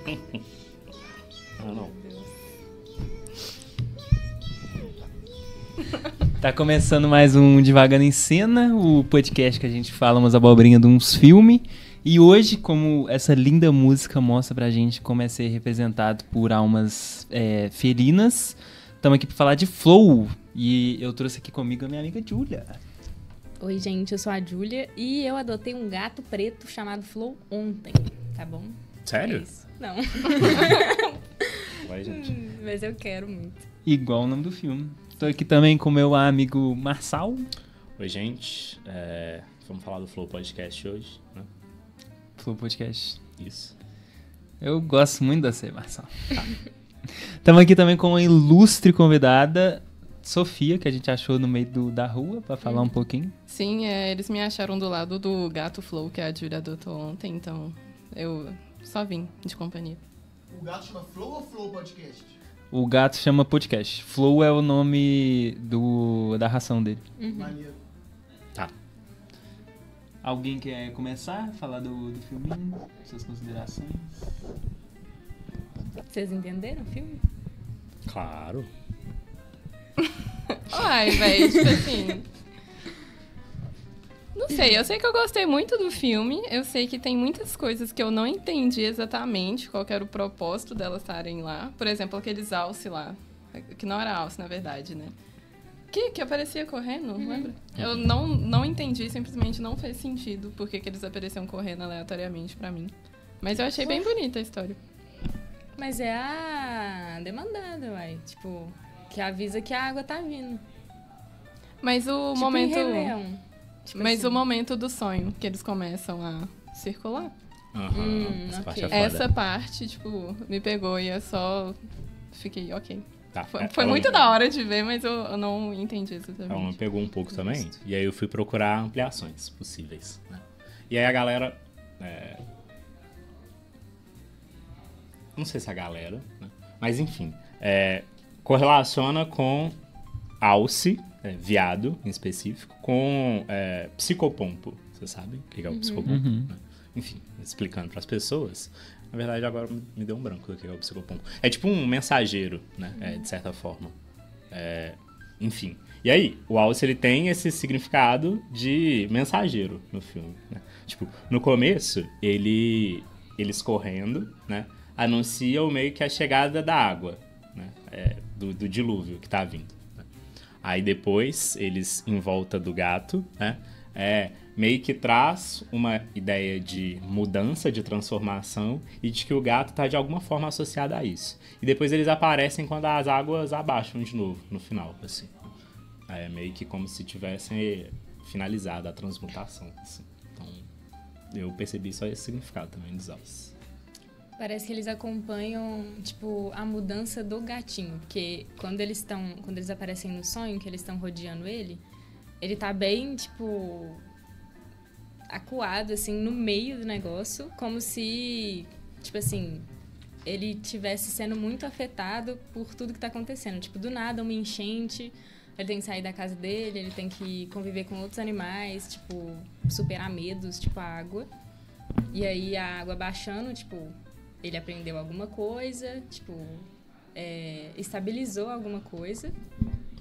Ah, não. Tá começando mais um Devagando em Cena, o podcast que a gente fala umas abobrinhas de uns filmes. E hoje, como essa linda música mostra pra gente como é ser representado por almas felinas, estamos aqui pra falar de Flow. E eu trouxe aqui comigo a minha amiga Júlia. Oi, gente, eu sou a Júlia e eu adotei um gato preto chamado Flow ontem, tá bom? Sério? É isso. Não. Vai, gente. Mas eu quero muito. Igual o nome do filme. Tô aqui também com meu amigo Marçal. Oi, gente. Vamos falar do Flow Podcast hoje, né? Flow Podcast. Isso. Eu gosto muito da você, Marçal. Estamos aqui também com uma ilustre convidada, Sofia, que a gente achou no meio da rua, pra falar um pouquinho. Sim, eles me acharam do lado do gato Flow, que a Júlia adotou ontem, então eu só vim de companhia. O gato chama Flow ou Flow Podcast? O gato chama podcast. Flow é o nome da ração dele. Maneiro. Tá. Alguém quer começar a falar do filminho? Suas considerações? Vocês entenderam o filme? Claro. Ai, velho, tipo assim... Não sei, eu sei que eu gostei muito do filme, eu sei que tem muitas coisas que eu não entendi exatamente qual que era o propósito delas estarem lá. Por exemplo, aqueles alce lá, que não era alce, na verdade, né? Que aparecia correndo, lembra? Eu não entendi, simplesmente não fez sentido porque que eles apareciam correndo aleatoriamente pra mim. Mas eu achei bem bonita a história. Mas é a demandada, uai. Tipo, que avisa que a água tá vindo. Mas o Tipo momento... em Rei Leão. Tipo Mas assim. o momento do sonho, que eles começam a circular. Essa ok. parte é foda. Essa parte, tipo, me pegou e eu só fiquei, ok. Tá, Foi muito da hora de ver, mas eu não entendi exatamente. Ela me pegou um pouco também. E aí eu fui procurar ampliações possíveis, né? E aí a galera... Não sei se a galera, né? Mas enfim. Correlaciona com alce, viado em específico, com psicopompo. Vocês sabem o que é o psicopompo? Né? Enfim, explicando para as pessoas. Na verdade, agora me deu um branco do que é o psicopompo. É tipo um mensageiro, né? De certa forma. Enfim. E aí, o alce, ele tem esse significado de mensageiro no filme, né? Tipo, no começo, eles correndo, né? Anunciam meio que a chegada da água, né? Do dilúvio que tá vindo. Né? Aí depois, eles em volta do gato, né? Meio que traz uma ideia de mudança, de transformação e de que o gato tá de alguma forma associado a isso. E depois eles aparecem quando as águas abaixam de novo, no final, assim. É meio que como se tivessem finalizado a transmutação, assim. Então, eu percebi só esse significado também dos alces. Parece que eles acompanham, tipo, a mudança do gatinho. Porque quando eles aparecem no sonho, que eles estão rodeando ele tá bem, tipo, acuado, assim, no meio do negócio, como se, tipo assim, ele tivesse sendo muito afetado por tudo que tá acontecendo. Tipo, do nada, uma enchente, ele tem que sair da casa dele, ele tem que conviver com outros animais, tipo, superar medos, tipo a água. E aí, a água baixando, tipo, ele aprendeu alguma coisa, tipo, estabilizou alguma coisa.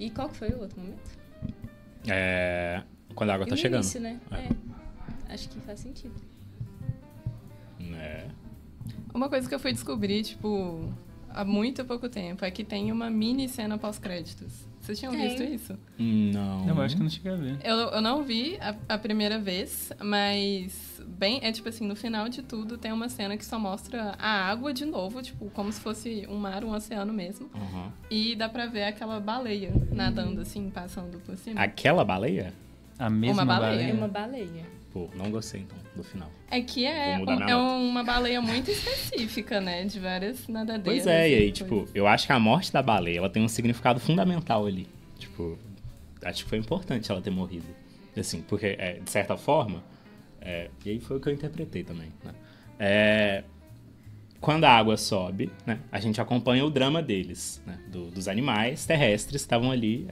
E qual que foi o outro momento? Quando a água tá no chegando. início, né? Acho que faz sentido. Uma coisa que eu fui descobrir, tipo, há muito pouco tempo, é que tem uma mini cena pós-créditos. Vocês tinham visto isso? Não. Eu acho que não cheguei a ver. Eu não vi a primeira vez, mas tipo assim, no final de tudo tem uma cena que só mostra a água de novo, tipo, como se fosse um mar, um oceano mesmo. E dá pra ver aquela baleia nadando, assim, passando por cima. Aquela baleia? A mesma Uma baleia. É uma baleia. Pô, não gostei então do final. É que Vou mudar minha nota. uma baleia muito específica, né? De várias nadadeiras. Pois é, e aí, coisas. tipo, eu acho que a morte da baleia, ela tem um significado fundamental ali. Tipo, acho que foi importante ela ter morrido. Assim, porque, de certa forma, e aí foi o que eu interpretei também, né? Quando a água sobe, né, a gente acompanha o drama deles, né? Dos animais terrestres que estavam ali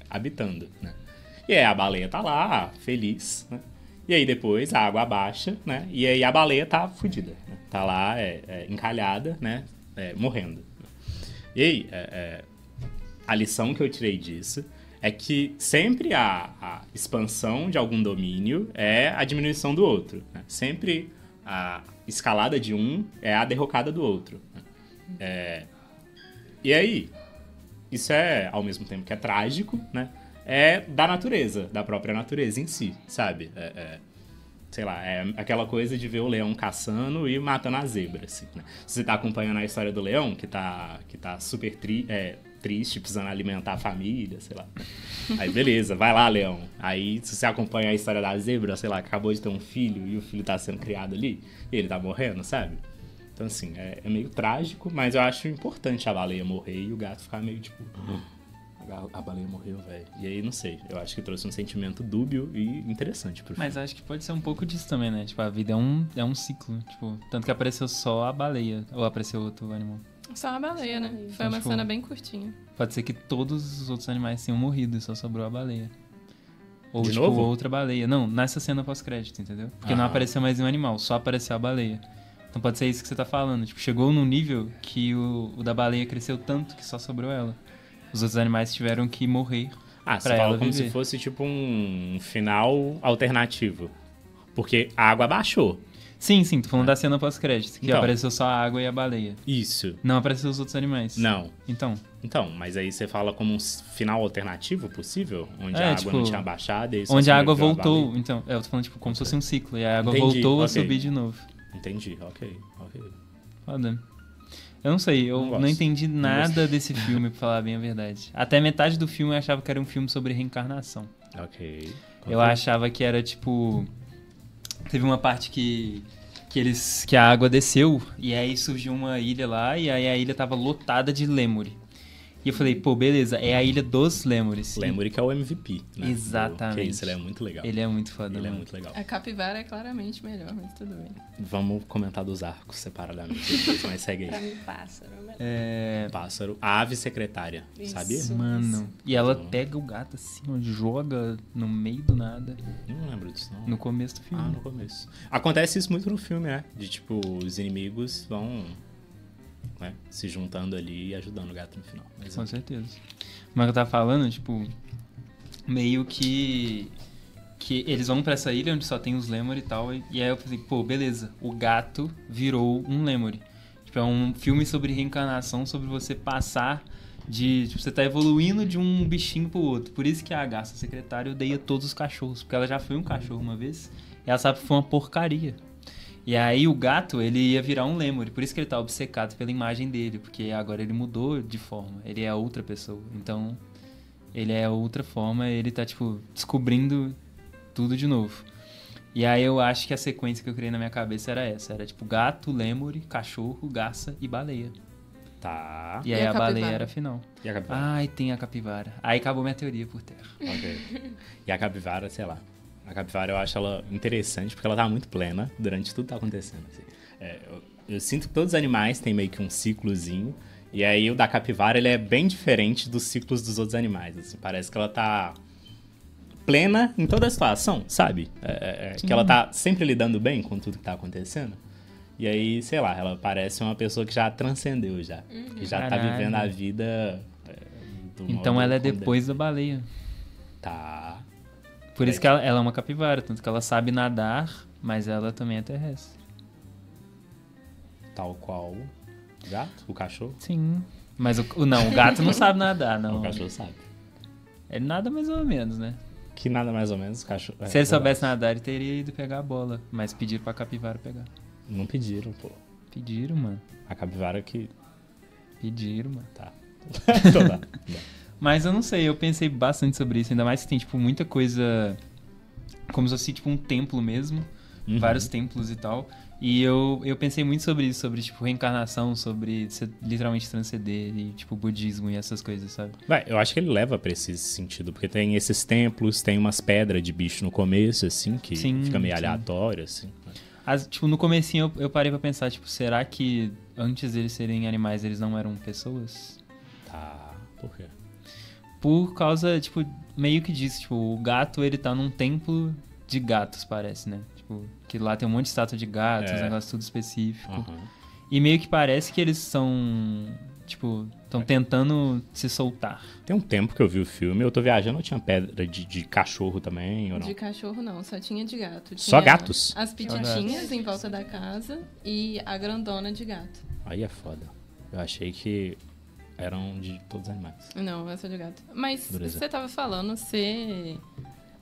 habitando, né? E aí a baleia tá lá, feliz, né? E aí depois a água abaixa, né? E aí a baleia tá fodida, né? tá lá encalhada, né, morrendo. E aí, a lição que eu tirei disso é que sempre a expansão de algum domínio é a diminuição do outro, né? Sempre a escalada de um é a derrocada do outro, né? E aí, isso ao mesmo tempo que é trágico, né? É da natureza, da própria natureza em si, sabe? Sei lá, é aquela coisa de ver o leão caçando e matando a zebra, assim, né? Se você tá acompanhando a história do leão, que tá super triste, precisando alimentar a família, sei lá. Aí, beleza, vai lá, leão. Aí, se você acompanha a história da zebra, sei lá, acabou de ter um filho e o filho tá sendo criado ali, e ele tá morrendo, sabe? Então, assim, é meio trágico, mas eu acho importante a baleia morrer e o gato ficar meio, tipo... A baleia morreu, velho. E aí, não sei. Eu acho que trouxe um sentimento dúbio e interessante pro filme. Mas acho que pode ser um pouco disso também, né? Tipo, a vida é um ciclo. Tipo, tanto que apareceu só a baleia. Ou apareceu outro animal. Só a baleia, né? Foi uma tipo, cena bem curtinha. Pode ser que todos os outros animais tenham morrido e só sobrou a baleia. Ou, De tipo, novo? outra baleia. Não, nessa cena pós-crédito, entendeu? Porque não apareceu mais nenhum animal, só apareceu a baleia. Então pode ser isso que você tá falando. Tipo, chegou num nível que o da baleia cresceu tanto que só sobrou ela. Os outros animais tiveram que morrer você pra fala ela como viver. se fosse, tipo, um final alternativo. Porque a água baixou. Sim, tô falando da cena pós-crédito, que Então. apareceu só a água e a baleia. Isso. Não apareceu os outros animais. Não. Então, Mas aí você fala como um final alternativo possível? Onde É, a água tipo, não tinha baixado e só onde a água sobreviveu voltou. baleia. Então, eu tô falando, tipo, como se fosse um ciclo. E a água Entendi, voltou a ok. subir de novo. Entendi, ok. Foda. Eu não sei, eu Não não gosto. entendi Não nada desse filme, pra falar bem a verdade. Até metade do filme eu achava que era um filme sobre reencarnação. Ok. Eu achava que era, tipo... Teve uma parte que a água desceu e aí surgiu uma ilha lá e aí a ilha tava lotada de lêmure. E eu falei, pô, beleza, é a ilha dos lêmures. Lemure que é o MVP, né? Exatamente. Que isso, ele é muito legal. Ele é muito foda, Ele é mano. muito legal. A capivara é claramente melhor, mas tudo bem. Vamos comentar dos arcos separadamente depois, mas segue Pra aí. mim, pássaro. é melhor. Pássaro, a ave secretária, Isso. sabia? Mano, e ela pega o gato assim, ó, joga no meio do nada, Não lembro disso, não. no começo do filme. No começo. Acontece isso muito no filme, né? De, tipo, os inimigos vão, né, se juntando ali e ajudando o gato no final. Mas, Com certeza. Mas eu tava falando, tipo, meio que eles vão pra essa ilha onde só tem os Lemuri e tal, e aí eu falei, pô, beleza, o gato virou um Lemuri. Tipo, é um filme sobre reencarnação, sobre você passar de... Tipo, você tá evoluindo de um bichinho pro outro. Por isso que a Agatha, secretária, odeia todos os cachorros, porque ela já foi um cachorro uma vez, e ela sabe que foi uma porcaria. E aí o gato, ele ia virar um Lemuri, por isso que ele tá obcecado pela imagem dele, porque agora ele mudou de forma, ele é outra pessoa. Então, ele é outra forma, ele tá, tipo, descobrindo tudo de novo. E aí eu acho que a sequência que eu criei na minha cabeça era essa, era tipo gato, Lemuri, cachorro, garça e baleia. Tá. E aí E a a baleia capivara? era a final. E a capivara? Ai, tem a capivara. Aí acabou minha teoria por terra. Ok. E a capivara, sei lá. A capivara eu acho ela interessante porque ela tá muito plena durante tudo que tá acontecendo. Assim. Eu sinto que todos os animais têm meio que um ciclozinho. E aí o da capivara ele é bem diferente dos ciclos dos outros animais. Assim. Parece que ela tá plena em toda a situação, sabe? Que ela tá sempre lidando bem com tudo que tá acontecendo. E aí, sei lá, ela parece uma pessoa que já transcendeu já. Que já tá Caralho. vivendo a vida do Então modo ela é como depois da baleia. Tá. Por isso que ela é uma capivara, tanto que ela sabe nadar, mas ela também é terrestre. Tal qual o gato, o cachorro. Sim. Mas o gato não sabe nadar, não. O cachorro sabe. Ele nada mais ou menos, né? Que nada mais ou menos o cachorro. Se ele soubesse nadar, ele teria ido pegar a bola. Mas pediram pra capivara pegar. Não pediram, pô. Pediram, mano. A capivara que. Pediram, mano. Tá. Então dá. Mas eu não sei, eu pensei bastante sobre isso. Ainda mais que tem, tipo, muita coisa... Como se fosse, tipo, um templo mesmo. Uhum. Vários templos e tal. E eu pensei muito sobre isso. Sobre, tipo, reencarnação. Sobre você literalmente transcender. E, tipo, budismo e essas coisas, sabe? Vai, eu acho que ele leva pra esse sentido. Porque tem esses templos, tem umas pedras de bicho no começo, assim, que Sim, fica meio sim. aleatório, assim. Tipo, no comecinho eu parei pra pensar, tipo, será que antes deles serem animais, eles não eram pessoas? Tá. Por quê? Por causa, tipo, meio que disso, tipo, o gato, ele tá num templo de gatos, parece, né? Tipo, Que lá tem um monte de estátua de gato, uns É. negócios tudo específico. Aham. E meio que parece que eles são, tipo, estão tentando se soltar. Tem um tempo que eu vi o filme, eu tô viajando, eu tinha pedra de cachorro também, ou não? De cachorro não, só tinha de gato. Só Tinha gatos? As pititinhas em volta da casa e a grandona de gato. Aí é foda. Eu achei que eram de todos os animais. Não, essa de gato. Mas Dureza. você tava falando,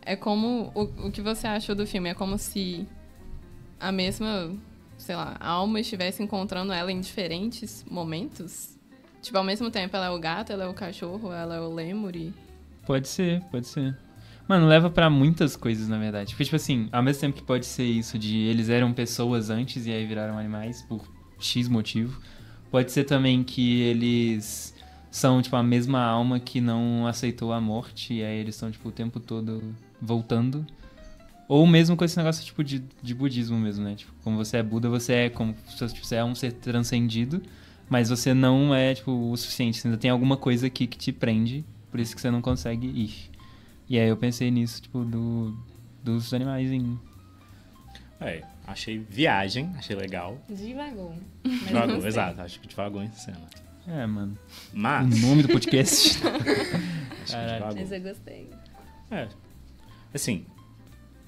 é como... O que você achou do filme? É como se a mesma, sei lá, alma estivesse encontrando ela em diferentes momentos? Tipo, ao mesmo tempo ela é o gato, ela é o cachorro, ela é o lêmur e... Pode ser, pode ser. Mano, leva pra muitas coisas, na verdade. Porque, tipo assim, ao mesmo tempo que pode ser isso de eles eram pessoas antes e aí viraram animais por X motivo, pode ser também que eles são, tipo, a mesma alma que não aceitou a morte e aí eles estão, tipo, o tempo todo voltando. Ou mesmo com esse negócio, tipo, de budismo mesmo, né? Tipo, como você é Buda, você é como se tipo, você é um ser transcendido, mas você não é, tipo, o suficiente. Você ainda tem alguma coisa aqui que te prende, por isso que você não consegue ir. E aí eu pensei nisso, tipo, dos animais em... Achei viagem, achei legal. Devagou. Mas eu Devagou, gostei. exato, acho que devagou em cena. É, mano. O Mas, nome do podcast. acho que Caralho. devagou. Mas eu gostei. Assim,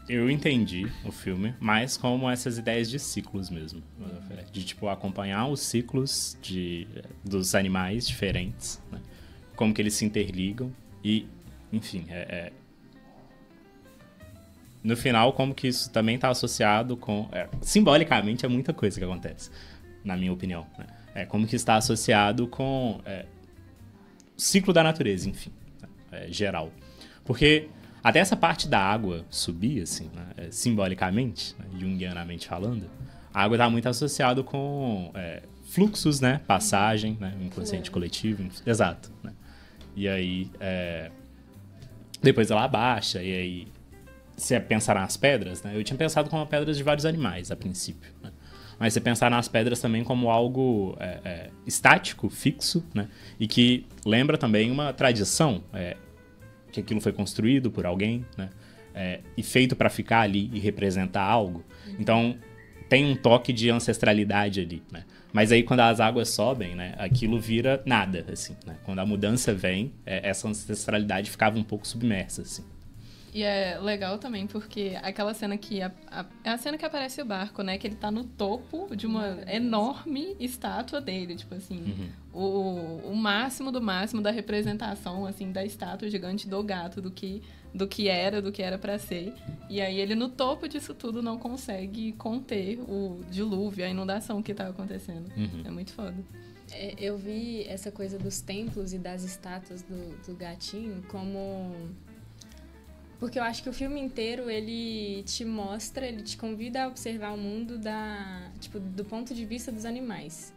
eu entendi o filme mais como essas ideias de ciclos mesmo. De, tipo, acompanhar os ciclos dos animais diferentes, né? Como que eles se interligam e, enfim, no final, como que isso também está associado com... simbolicamente, é muita coisa que acontece, na minha opinião, né? Como que está associado com o ciclo da natureza, enfim, né? Geral. Porque até essa parte da água subir, assim, né? Simbolicamente, né? Jungianamente falando, a água está muito associada com fluxos, né? Passagem, né? O inconsciente coletivo, exato, né? E aí, depois ela abaixa, e aí, se você pensar nas pedras, né? Eu tinha pensado como pedras de vários animais, a princípio, né? Mas você pensar nas pedras também como algo estático, fixo, né? E que lembra também uma tradição, que aquilo foi construído por alguém, né? E feito para ficar ali e representar algo. Então, tem um toque de ancestralidade ali, né? Mas aí, quando as águas sobem, né? Aquilo vira nada, assim, né? Quando a mudança vem, essa ancestralidade ficava um pouco submersa, assim. E é legal também porque aquela cena que... é a cena que aparece o barco, né? Que ele tá no topo de uma enorme estátua dele. Tipo assim, o máximo do máximo da representação, assim, da estátua gigante do gato, do que era pra ser. E aí ele no topo disso tudo não consegue conter o dilúvio, a inundação que tá acontecendo. É muito foda. Eu vi essa coisa dos templos e das estátuas do gatinho como... Porque eu acho que o filme inteiro, ele te mostra, ele te convida a observar o mundo do ponto de vista dos animais.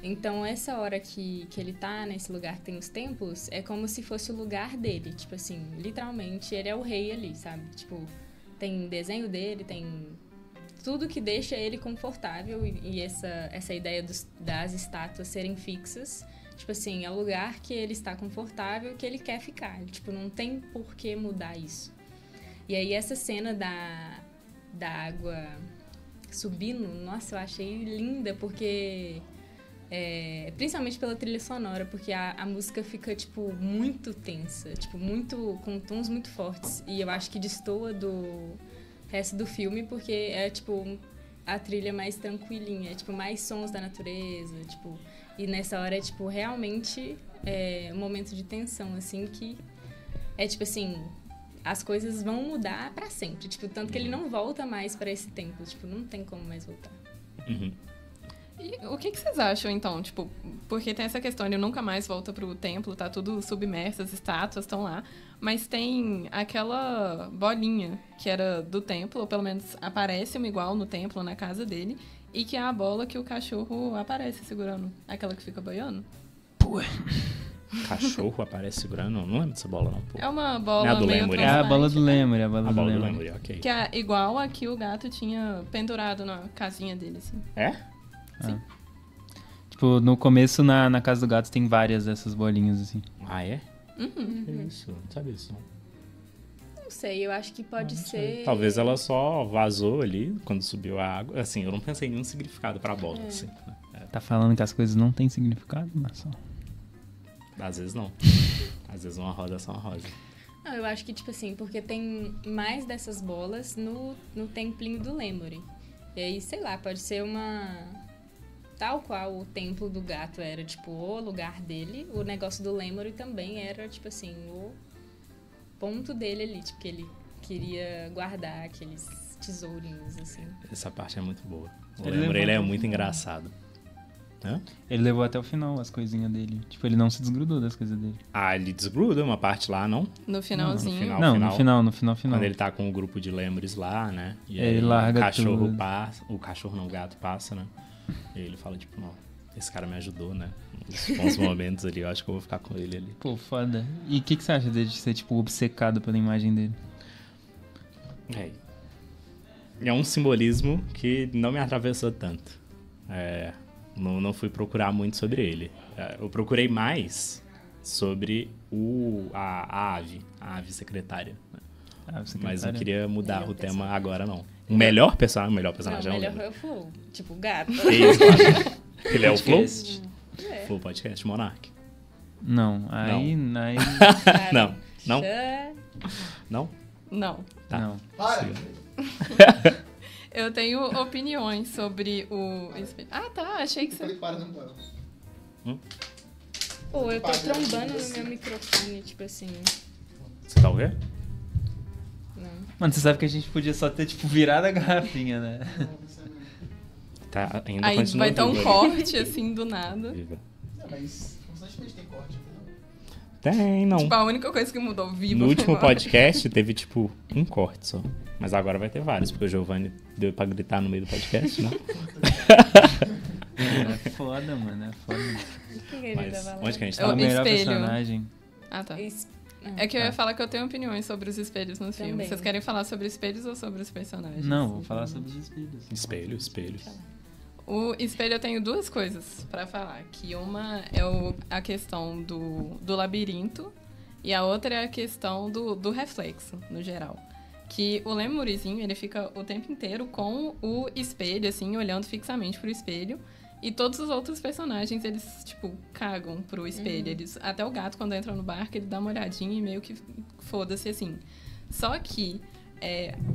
Então, essa hora que ele tá nesse lugar que tem os templos, é como se fosse o lugar dele. Tipo assim, literalmente, ele é o rei ali, sabe? Tipo, tem desenho dele, tem tudo que deixa ele confortável. E essa ideia das estátuas serem fixas, tipo assim, é o lugar que ele está confortável, que ele quer ficar. Tipo, não tem por que mudar isso. E aí essa cena da água subindo, nossa, eu achei linda, porque... principalmente pela trilha sonora, porque a música fica, tipo, muito tensa, tipo, com tons muito fortes. E eu acho que destoa do resto do filme, porque é, tipo, a trilha mais tranquilinha, é, tipo, mais sons da natureza, tipo... E nessa hora é, tipo, realmente um momento de tensão, assim, que é, tipo, assim... As coisas vão mudar pra sempre. Tipo, tanto que ele não volta mais pra esse templo. Tipo, não tem como mais voltar. E o que vocês acham, então? Tipo, porque tem essa questão, ele nunca mais volta pro templo, tá tudo submerso, as estátuas estão lá. Mas tem aquela bolinha que era do templo, ou pelo menos aparece uma igual no templo, na casa dele. E que é a bola que o cachorro aparece segurando. Aquela que fica boiando. Pô. Cachorro aparece segurando? Não lembro dessa bola, não, pô. É uma bola É a do meio Lemur, É a bola do transparente, Lemur, é a bola A do bola do Lemur. Lemur, ok. Que é igual a que o gato tinha pendurado na casinha dele, assim. É? Tipo, no começo, na casa do gato, tem várias dessas bolinhas, assim. Ah, é? Que isso? Não sabia isso, não. sei, eu acho que pode ser... Talvez ela só vazou ali quando subiu a água. Assim, eu não pensei em nenhum significado pra bola, assim. Né? Tá falando que as coisas não têm significado, Marcelo? Às vezes não. Às vezes uma rosa é só uma rosa. Não, eu acho que, tipo assim, porque tem mais dessas bolas no templinho do Lemuri. E aí, sei lá, pode ser uma... Tal qual o templo do gato era, tipo, o lugar dele, o negócio do Lemuri também era, tipo assim, o ponto dele ali, tipo, que ele queria guardar aqueles tesourinhos, assim. Essa parte é muito boa. O Ele Lemur, ele é levanta muito um- engraçado. Hã? Ele levou até o final as coisinhas dele. Tipo, ele não se desgrudou das coisas dele. Ah, ele desgruda uma parte lá, não? No finalzinho. final. Não, no final. Quando ele tá com um grupo de lemures lá, né? E Ele aí larga o cachorro tudo. passa. O cachorro não, o gato passa, né? E aí ele fala, tipo, não, esse cara me ajudou, né? Nos bons momentos ali, eu acho que eu vou ficar com ele ali. Pô, foda. E o que você acha dele de ser, tipo, obcecado pela imagem dele? É um simbolismo que não me atravessou tanto. Não fui procurar muito sobre ele. Eu procurei mais sobre a ave secretária. Né? Ah, você Mas eu queria... queria mudar Melhor o tema personagem. agora, não. O melhor personagem Não, é o melhor Lemur. foi o Flow, tipo, gato. Isso, claro. Ele é o Flow? Podcast. Flow Podcast Monark. Não, aí... Cara, Não, não, já- não. Não. Tá. Não. Para! Eu tenho opiniões sobre o espelho. Ah, tá. Achei que Eu falei você... para, não para. Pô, eu tô trombando no meu microfone, tipo assim. Você tá o quê? Não. Mano, você sabe que a gente podia só ter, tipo, virado a garrafinha, né? Tá, ainda Aí continua vai ter um vivo ali. corte, assim, do nada. Viva. Não, mas constantemente tem corte, entendeu? Tem, não. Tipo, a única coisa que mudou vivo. No último agora. podcast teve, tipo, um corte só. Mas agora vai ter vários, porque o Giovanni deu pra gritar no meio do podcast, né? É foda, mano, é foda. O que ele Mas tava lá? onde que a gente É o O tá? melhor espelho. personagem. Ah, tá. Ah, É que eu Tá. ia falar que eu tenho opiniões sobre os espelhos nos Também. filmes. Vocês querem falar sobre espelhos ou sobre os personagens? Não, vou falar sobre os espelhos. Espelho, espelho. O espelho eu tenho duas coisas pra falar. Que uma é a questão do labirinto e a outra é a questão do reflexo, no geral. Que o Lemurizinho, ele fica o tempo inteiro com o espelho, assim, olhando fixamente pro espelho. E todos os outros personagens, eles, tipo, cagam pro espelho. Eles, até o gato, quando entra no barco, ele dá uma olhadinha e meio que foda-se, assim. Só que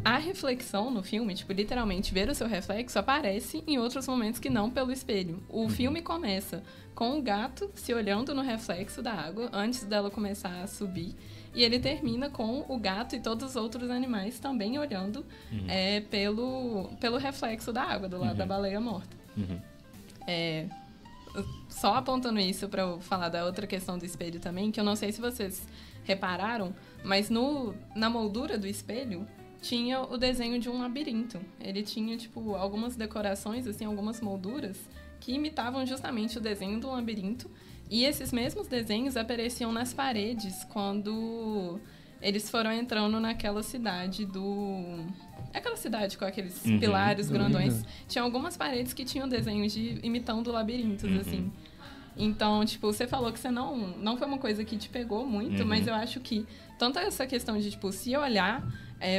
a reflexão no filme, tipo, literalmente ver o seu reflexo, aparece em outros momentos que não pelo espelho. O filme começa com o gato se olhando no reflexo da água antes dela começar a subir. E ele termina com o gato e todos os outros animais também olhando pelo reflexo da água, do lado da baleia morta. Uhum. Só apontando isso pra eu falar da outra questão do espelho também, que eu não sei se vocês repararam, mas na moldura do espelho tinha o desenho de um labirinto. Ele tinha, tipo, algumas decorações, assim, algumas molduras que imitavam justamente o desenho do labirinto. E esses mesmos desenhos apareciam nas paredes quando eles foram entrando naquela cidade aquela cidade com aqueles pilares grandões. Tinha algumas paredes que tinham desenhos imitando labirintos, assim. Então, tipo, você falou que você não foi uma coisa que te pegou muito, mas eu acho que tanto essa questão de, tipo, se olhar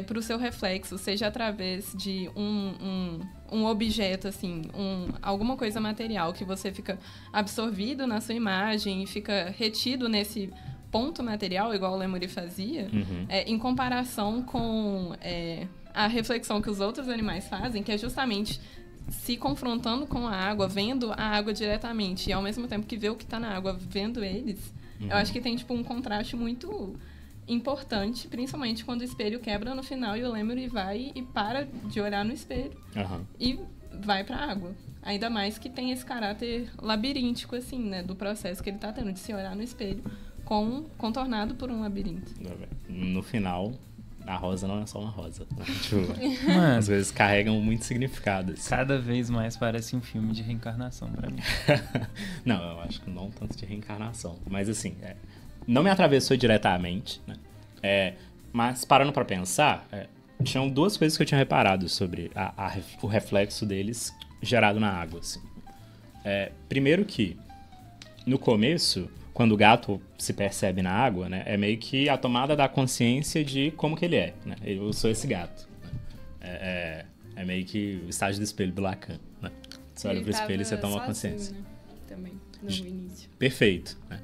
pro seu reflexo, seja através de um objeto, assim, alguma coisa material que você fica absorvido na sua imagem e fica retido nesse ponto material, igual o Lemuri fazia, em comparação com a reflexão que os outros animais fazem, que é justamente se confrontando com a água, vendo a água diretamente, e ao mesmo tempo que vê o que está na água, vendo eles, eu acho que tem, tipo, um contraste muito importante, principalmente quando o espelho quebra no final e o Lemuri vai e para de olhar no espelho e vai pra água. Ainda mais que tem esse caráter labiríntico, assim, né, do processo que ele tá tendo de se olhar no espelho contornado por um labirinto. No final, a rosa não é só uma rosa. Né? Tipo, Mano, às vezes carregam muito significado. Assim. cada vez mais parece um filme de reencarnação pra mim. Não, eu acho que não tanto de reencarnação. Mas assim, não me atravessou diretamente, né? Mas parando pra pensar, tinham duas coisas que eu tinha reparado sobre o reflexo deles gerado na água. Assim. Primeiro que, no começo, quando o gato se percebe na água, né? É meio que a tomada da consciência de como que ele é, né? Eu sou esse gato. Né? É meio que o estágio do espelho do Lacan, né? Você olha pro espelho e você toma consciência. Né? Também, no início. Perfeito. Né?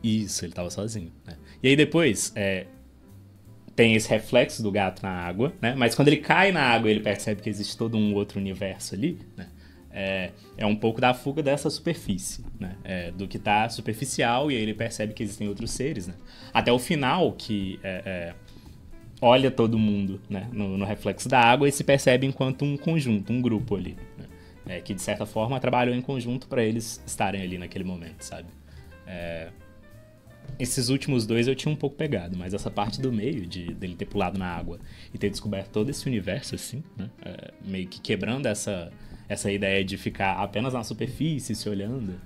Isso, ele tava sozinho. Né? E aí depois, tem esse reflexo do gato na água, né? Mas quando ele cai na água, ele percebe que existe todo um outro universo ali, né? É um pouco da fuga dessa superfície, né? Do que tá superficial, e aí ele percebe que existem outros seres, né? Até o final, que olha todo mundo, né? no reflexo da água e se percebe enquanto um conjunto, um grupo ali, né? Que de certa forma trabalhou em conjunto para eles estarem ali naquele momento, sabe? Esses últimos dois eu tinha um pouco pegado, mas essa parte do meio, dele ter pulado na água e ter descoberto todo esse universo, assim, né? Meio que quebrando essa ideia de ficar apenas na superfície, se olhando,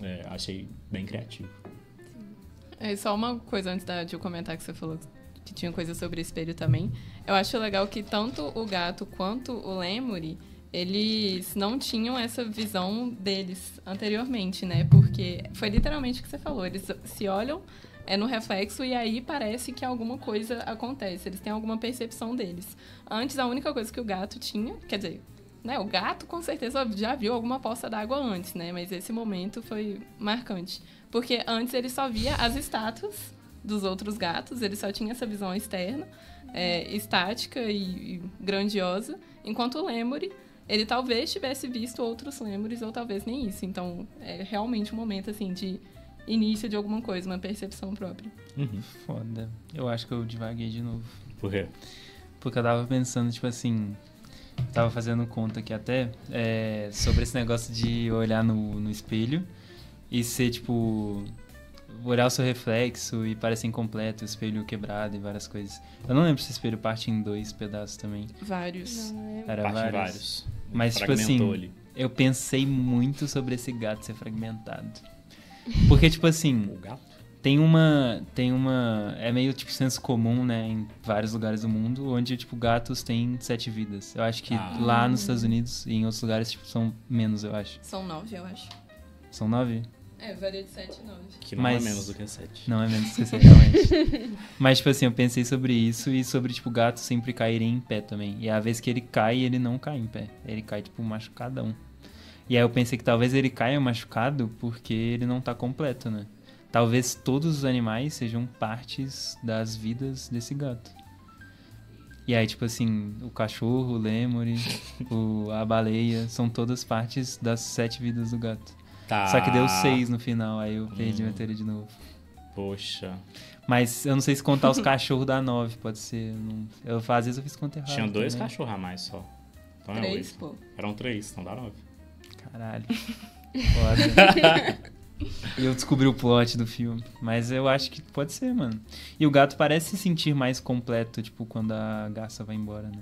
né? Achei bem criativo. Só uma coisa antes de eu comentar que você falou que tinha coisa sobre espelho também. Eu acho legal que tanto o gato quanto o Lemuri, eles não tinham essa visão deles anteriormente, né? Porque foi literalmente o que você falou. Eles se olham no reflexo e aí parece que alguma coisa acontece. Eles têm alguma percepção deles. Antes, a única coisa que o gato tinha... Quer dizer, né, o gato com certeza já viu alguma poça d'água antes, né? Mas esse momento foi marcante. Porque antes ele só via as estátuas dos outros gatos. Ele só tinha essa visão externa, estática e grandiosa. Enquanto o Lemuri... ele talvez tivesse visto outros Lemures, ou talvez nem isso. Então, é realmente um momento, assim, de início de alguma coisa, uma percepção própria. Uhum. Foda. Eu acho que eu divaguei de novo. Por quê? Porque eu tava pensando, tipo assim... Tava fazendo conta aqui até sobre esse negócio de olhar no espelho e ser, tipo... olhar o seu reflexo e parecer incompleto, o espelho quebrado e várias coisas. Eu não lembro se o espelho parte em 2 pedaços também. Vários. Era Parte vários. Mas, tipo Fragmentou assim, ali. eu pensei muito sobre esse gato ser fragmentado. Porque, tipo assim, O gato? tem uma... É meio, tipo, senso comum, né, em vários lugares do mundo, onde, tipo, gatos têm 7 vidas. Eu acho que lá nos Estados Unidos e em outros lugares, tipo, são menos, eu acho. São 9, eu acho. São 9? Varia de 7 e 9. Que não Mas- é menos do que 7. Não é menos que 7, realmente. Mas, tipo assim, eu pensei sobre isso e sobre, tipo, gatos sempre caírem em pé também. E a vez que ele cai, ele não cai em pé. Ele cai, tipo, machucadão. E aí eu pensei que talvez ele caia machucado porque ele não tá completo, né? Talvez todos os animais sejam partes das vidas desse gato. E aí, tipo assim, o cachorro, o lemuri, a baleia, são todas partes das 7 vidas do gato. Tá. Só que deu 6 no final, aí eu perdi minha teoria de novo. Poxa. Mas eu não sei se contar os cachorros dá 9, pode ser. Às vezes eu fiz conta errada. Tinha 2 também. cachorros a mais só. Então 3, 8. pô. Eram 3, então dá 9. Caralho. Foda. E eu descobri o plot do filme. Mas eu acho que pode ser, mano. E o gato parece se sentir mais completo, tipo, quando a garça vai embora, né?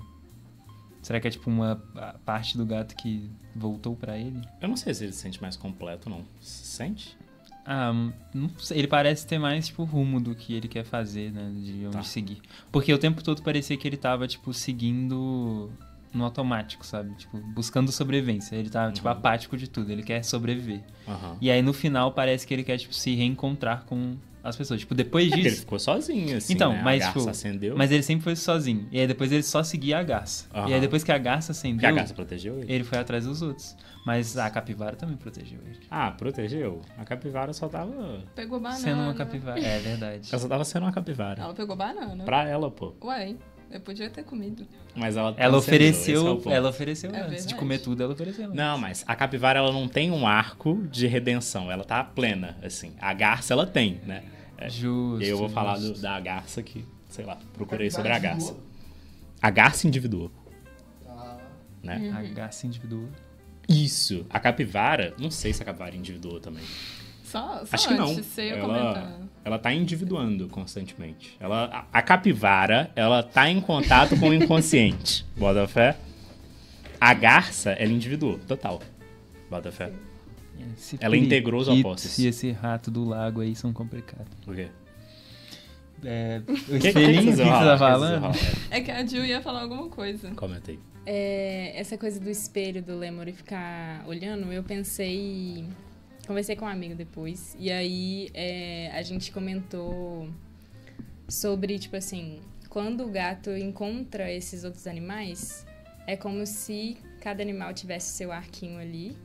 Será que é, tipo, uma parte do gato que voltou pra ele? Eu não sei se ele se sente mais completo, não. Se sente? Ah, não sei. Ele parece ter mais, tipo, rumo do que ele quer fazer, né? De onde Tá. seguir. Porque o tempo todo parecia que ele tava, tipo, seguindo no automático, sabe? Tipo, buscando sobrevivência. Ele tava, tipo, apático de tudo. Ele quer sobreviver. Aham. E aí, no final, parece que ele quer, tipo, se reencontrar com as pessoas. Tipo, depois É porque ele disso... ficou sozinho, assim, Então, né? mas, a garça tipo, acendeu. Mas ele sempre foi sozinho. E aí, depois ele só seguia a garça. Aham. E aí, depois que a garça Porque acendeu, a garça protegeu ele. ele foi atrás dos outros. Mas a capivara também protegeu ele. Ah, protegeu? A capivara só tava... Pegou banana. Sendo uma capivara. É verdade. Ela só tava sendo uma capivara. Ela pegou banana. Pra ela, pô. Ué, eu podia ter comido. Mas ela Ela transcendeu, esse é o ofereceu, ponto. ela ofereceu É antes. De verdade. comer tudo, ela ofereceu antes. Não, mas a capivara, ela não tem um arco de redenção. Ela tá plena, assim. A garça, ela tem, né? Justo. E eu vou falar justo. da garça que, sei lá, procurei sobre Capivara a garça. individuou? A garça individuou, Ah, né? A garça individual. Isso. A capivara, não sei se a capivara individuou também. Só Acho que não. antes, você ia comentar. Ela tá individuando constantemente. A capivara, ela tá em contato com o inconsciente. Bota fé? A garça, ela individuou, total. Bota fé. Esse Ela integrou os periquito opostos. E esse rato do lago aí são complicados. Por quê? O Que espelhinho que você tá desenrola? falando? É que a Jill ia falar alguma coisa. Comenta aí. Essa coisa do espelho do Lemuri ficar olhando, eu pensei conversei com um amigo depois, e aí a gente comentou sobre, tipo assim, quando o gato encontra esses outros animais, é como se cada animal tivesse seu arquinho ali,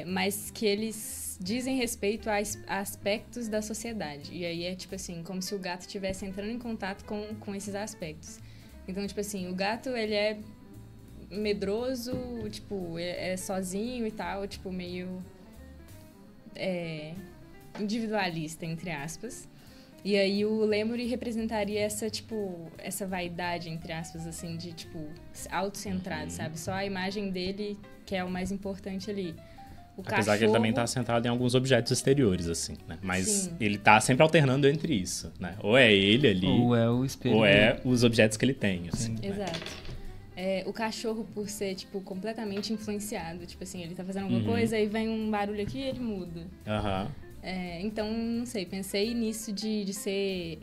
mas que eles dizem respeito a aspectos da sociedade. E aí é, tipo assim, como se o gato estivesse entrando em contato com esses aspectos. Então, tipo assim, o gato, ele é medroso, tipo, é sozinho e tal, tipo, meio individualista, entre aspas. E aí o Lemuri representaria essa, tipo, essa vaidade, entre aspas, assim, de, tipo, autocentrado, sabe? Só a imagem dele que é o mais importante ali. Apesar que ele também tá centrado em alguns objetos exteriores, assim, né? Mas Sim. ele tá sempre alternando entre isso, né? Ou é ele ali, Ou é o espelho. ou é os objetos que ele tem, assim. Né? Exato. O cachorro, por ser, tipo, completamente influenciado, tipo assim, ele tá fazendo alguma coisa, aí vem um barulho aqui e ele muda. Aham. Então, não sei, pensei nisso de ser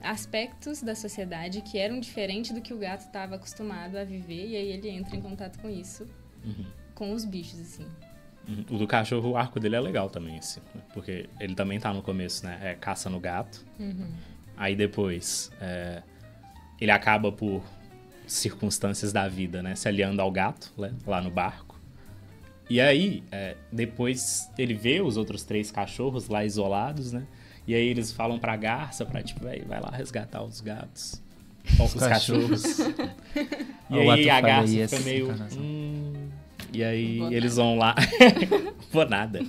aspectos da sociedade que eram diferentes do que o gato estava acostumado a viver, e aí ele entra em contato com isso, com os bichos, assim. O do cachorro, o arco dele é legal também, assim, né? Porque ele também tá no começo, né? Caça no gato. Aí depois, ele acaba por circunstâncias da vida, né? Se aliando ao gato, né? Lá no barco. E aí, depois ele vê os outros 3 cachorros lá isolados, né? E aí eles falam pra garça, tipo, vai lá resgatar os gatos. Os cachorros. E aí a garça fica meio... E aí eles vão lá... Vou nada.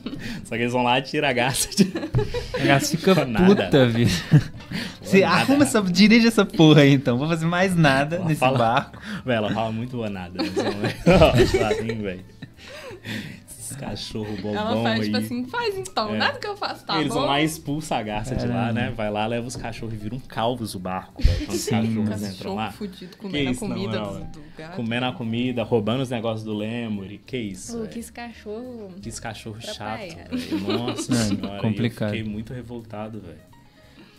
Só que eles vão lá e tiram a garça. A garça fica puta, viu? Você arruma dirige essa porra aí, então. Vou fazer mais nada nesse barco. Véi, ela fala muito boa nada. Assim, velho. Esses cachorros bobão aí. Ela faz, tipo assim, faz então. Nada que eu faço, tá bom? Eles vão lá e expulsam a garça de lá, né? Vai lá, leva os cachorros e vira um calvos o barco, velho. Quando os cachorros entram lá. Fudido, comendo a comida do gato. Comendo a comida, roubando os negócios do Lemuri. Que isso, velho. Que esse cachorro... Que esse cachorro chato, Atrapalha. velho. Nossa senhora. Complicado. Eu fiquei muito revoltado, velho.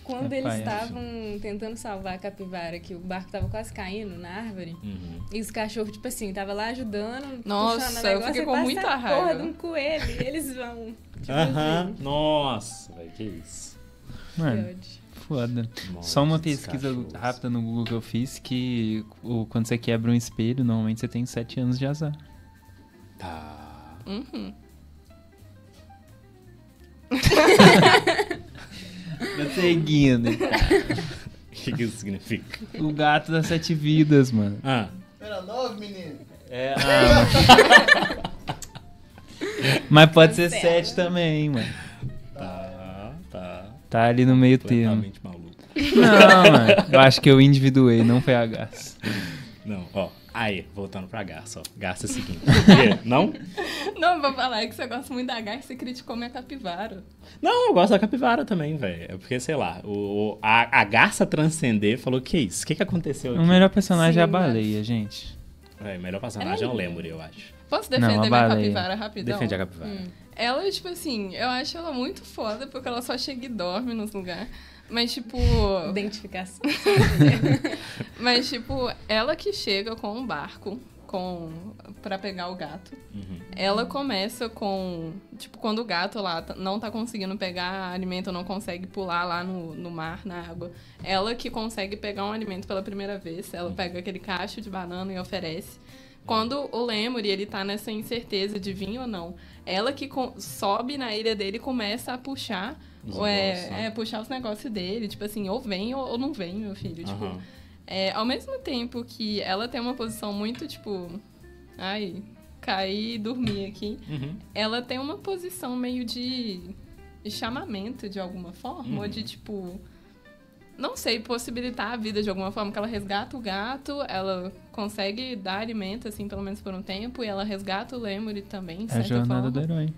Quando eles estavam tentando salvar a capivara, que o barco tava quase caindo na árvore, e os cachorros, tipo assim, tava lá ajudando, nossa, puxando o negócio, eu fiquei com muita porra raiva. de um coelho, e eles vão. Tipo Aham, nossa, velho, que isso. Mano, foda. Nossa, Só uma esses pesquisa cachorros. rápida no Google que eu fiz, que quando você quebra um espelho, normalmente você tem 7 anos de azar. Tá. Tá seguindo. O que isso significa? O gato das 7 vidas, mano. Era 9, menino. Mas pode ser 7 também, mano. Tá. Tá ali no meio termo. Completamente maluco. Não, mano. Eu acho que eu individuei, não foi a garça. Não, ó. Aí, voltando pra garça, ó. Garça é o seguinte. Por quê? Não? Não, vou falar que você gosta muito da garça e você criticou minha capivara. Não, eu gosto da capivara também, velho. É porque, sei lá, a garça transcender falou, que isso? O que aconteceu aqui? O melhor personagem Sim, é a mas- baleia, gente. O melhor personagem é o Lemuri, eu acho. Posso Não, defender a minha baleia. capivara rapidão? Defende a capivara. Ela, tipo assim, eu acho ela muito foda porque ela só chega e dorme nos lugares. Mas, tipo... Identificação. Mas, tipo, ela que chega com um barco pra pegar o gato. Ela começa com... Tipo, quando o gato lá não tá conseguindo pegar alimento, não consegue pular lá no mar, na água. Ela que consegue pegar um alimento pela primeira vez. Ela pega aquele cacho de banana e oferece. Quando o Lemuri, ele tá nessa incerteza de vir ou não, ela que sobe na ilha dele e começa a puxar... Os Ou negócios, né? puxar os negócios dele. Tipo assim, ou vem ou não vem, meu filho. Tipo, Aham. ao mesmo tempo que ela tem uma posição muito, tipo... Ai, cair e dormir aqui. Ela tem uma posição meio de chamamento, de alguma forma. Ou de, tipo... Não sei, possibilitar a vida de alguma forma. Que ela resgata o gato, ela consegue dar alimento, assim, pelo menos por um tempo. E ela resgata o Lemuri também, de É a certa jornada forma. do herói.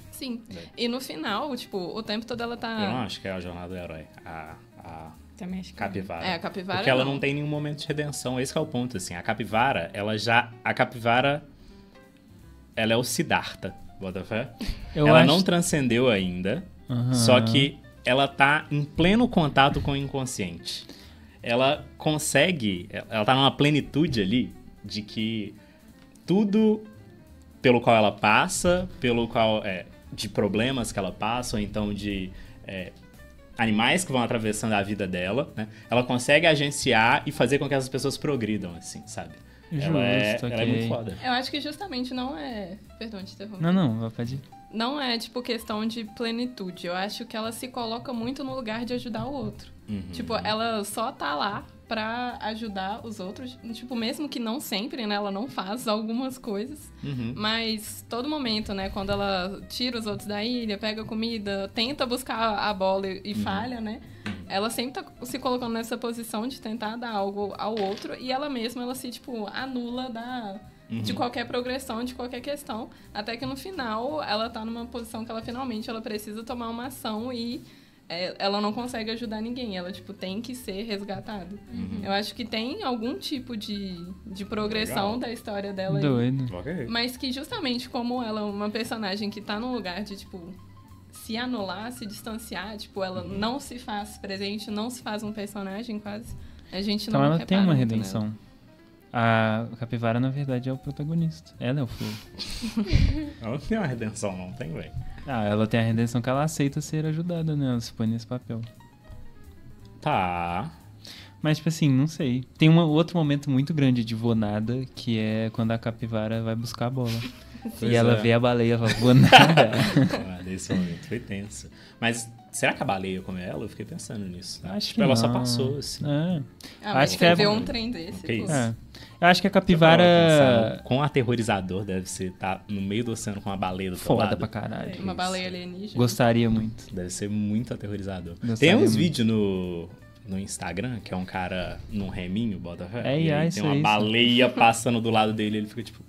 Sim. E no final, tipo, o tempo todo ela tá... Eu não acho que é a jornada do herói. A Também acho que capivara. A capivara Porque ela não tem nenhum momento de redenção. Esse que é o ponto, assim. A capivara, ela é o Siddhartha, bota fé? Ela não transcendeu ainda, só que ela tá em pleno contato com o inconsciente. Ela consegue... Ela tá numa plenitude ali de que tudo pelo qual ela passa, pelo qual de problemas que ela passa, ou então de animais que vão atravessando a vida dela, né? Ela consegue agenciar e fazer com que essas pessoas progridam, assim, sabe? Ela é ok. muito foda. Eu acho que justamente não é... Perdão te interromper. Não, pode ir. Não é, tipo, questão de plenitude. Eu acho que ela se coloca muito no lugar de ajudar o outro. Tipo, ela só tá lá pra ajudar os outros. Tipo, mesmo que não sempre, né? Ela não faz algumas coisas. Mas todo momento, né? Quando ela tira os outros da ilha, pega comida, tenta buscar a bola e falha, né? Ela sempre tá se colocando nessa posição de tentar dar algo ao outro. E ela mesma, ela se, tipo, anula de qualquer progressão, de qualquer questão. Até que no final, ela tá numa posição que ela finalmente ela precisa tomar uma ação e ela não consegue ajudar ninguém. Ela, tipo, tem que ser resgatada. Eu acho que tem algum tipo de progressão Legal. da história dela aí. Doido. Ok. Mas que justamente como ela é uma personagem que tá num lugar de, tipo, se anular, se distanciar, tipo, ela não se faz presente, não se faz um personagem quase, a gente Então não ela tem repara uma muito redenção. A capivara, na verdade, é o protagonista. Ela é o fogo. Ela não tem uma redenção, não tem, velho. Ela tem a redenção que ela aceita ser ajudada, né? Ela se põe nesse papel. Tá. Mas, tipo assim, não sei. Tem outro momento muito grande de vonada, que é quando a capivara vai buscar a bola. Pois E ela é. vê a baleia vonada. Nesse momento foi tenso. Mas será que a baleia comeu ela? Eu fiquei pensando nisso. Né? Acho Tipo, que ela não. só passou, assim. É. Mas Acho que você é- vê um trem desse, Que pô. isso? É. Eu acho que a Eu tava capivara... pensando, quão aterrorizador deve ser estar no meio do oceano com uma baleia do teu Foda lado. pra caralho. Uma baleia alienígena. Gostaria muito. Deve ser muito aterrorizador. Gostaria Tem uns muito. vídeos no Instagram, que é um cara num reminho, bota fé. E aí isso tem uma aí, baleia passando do lado dele, ele fica tipo...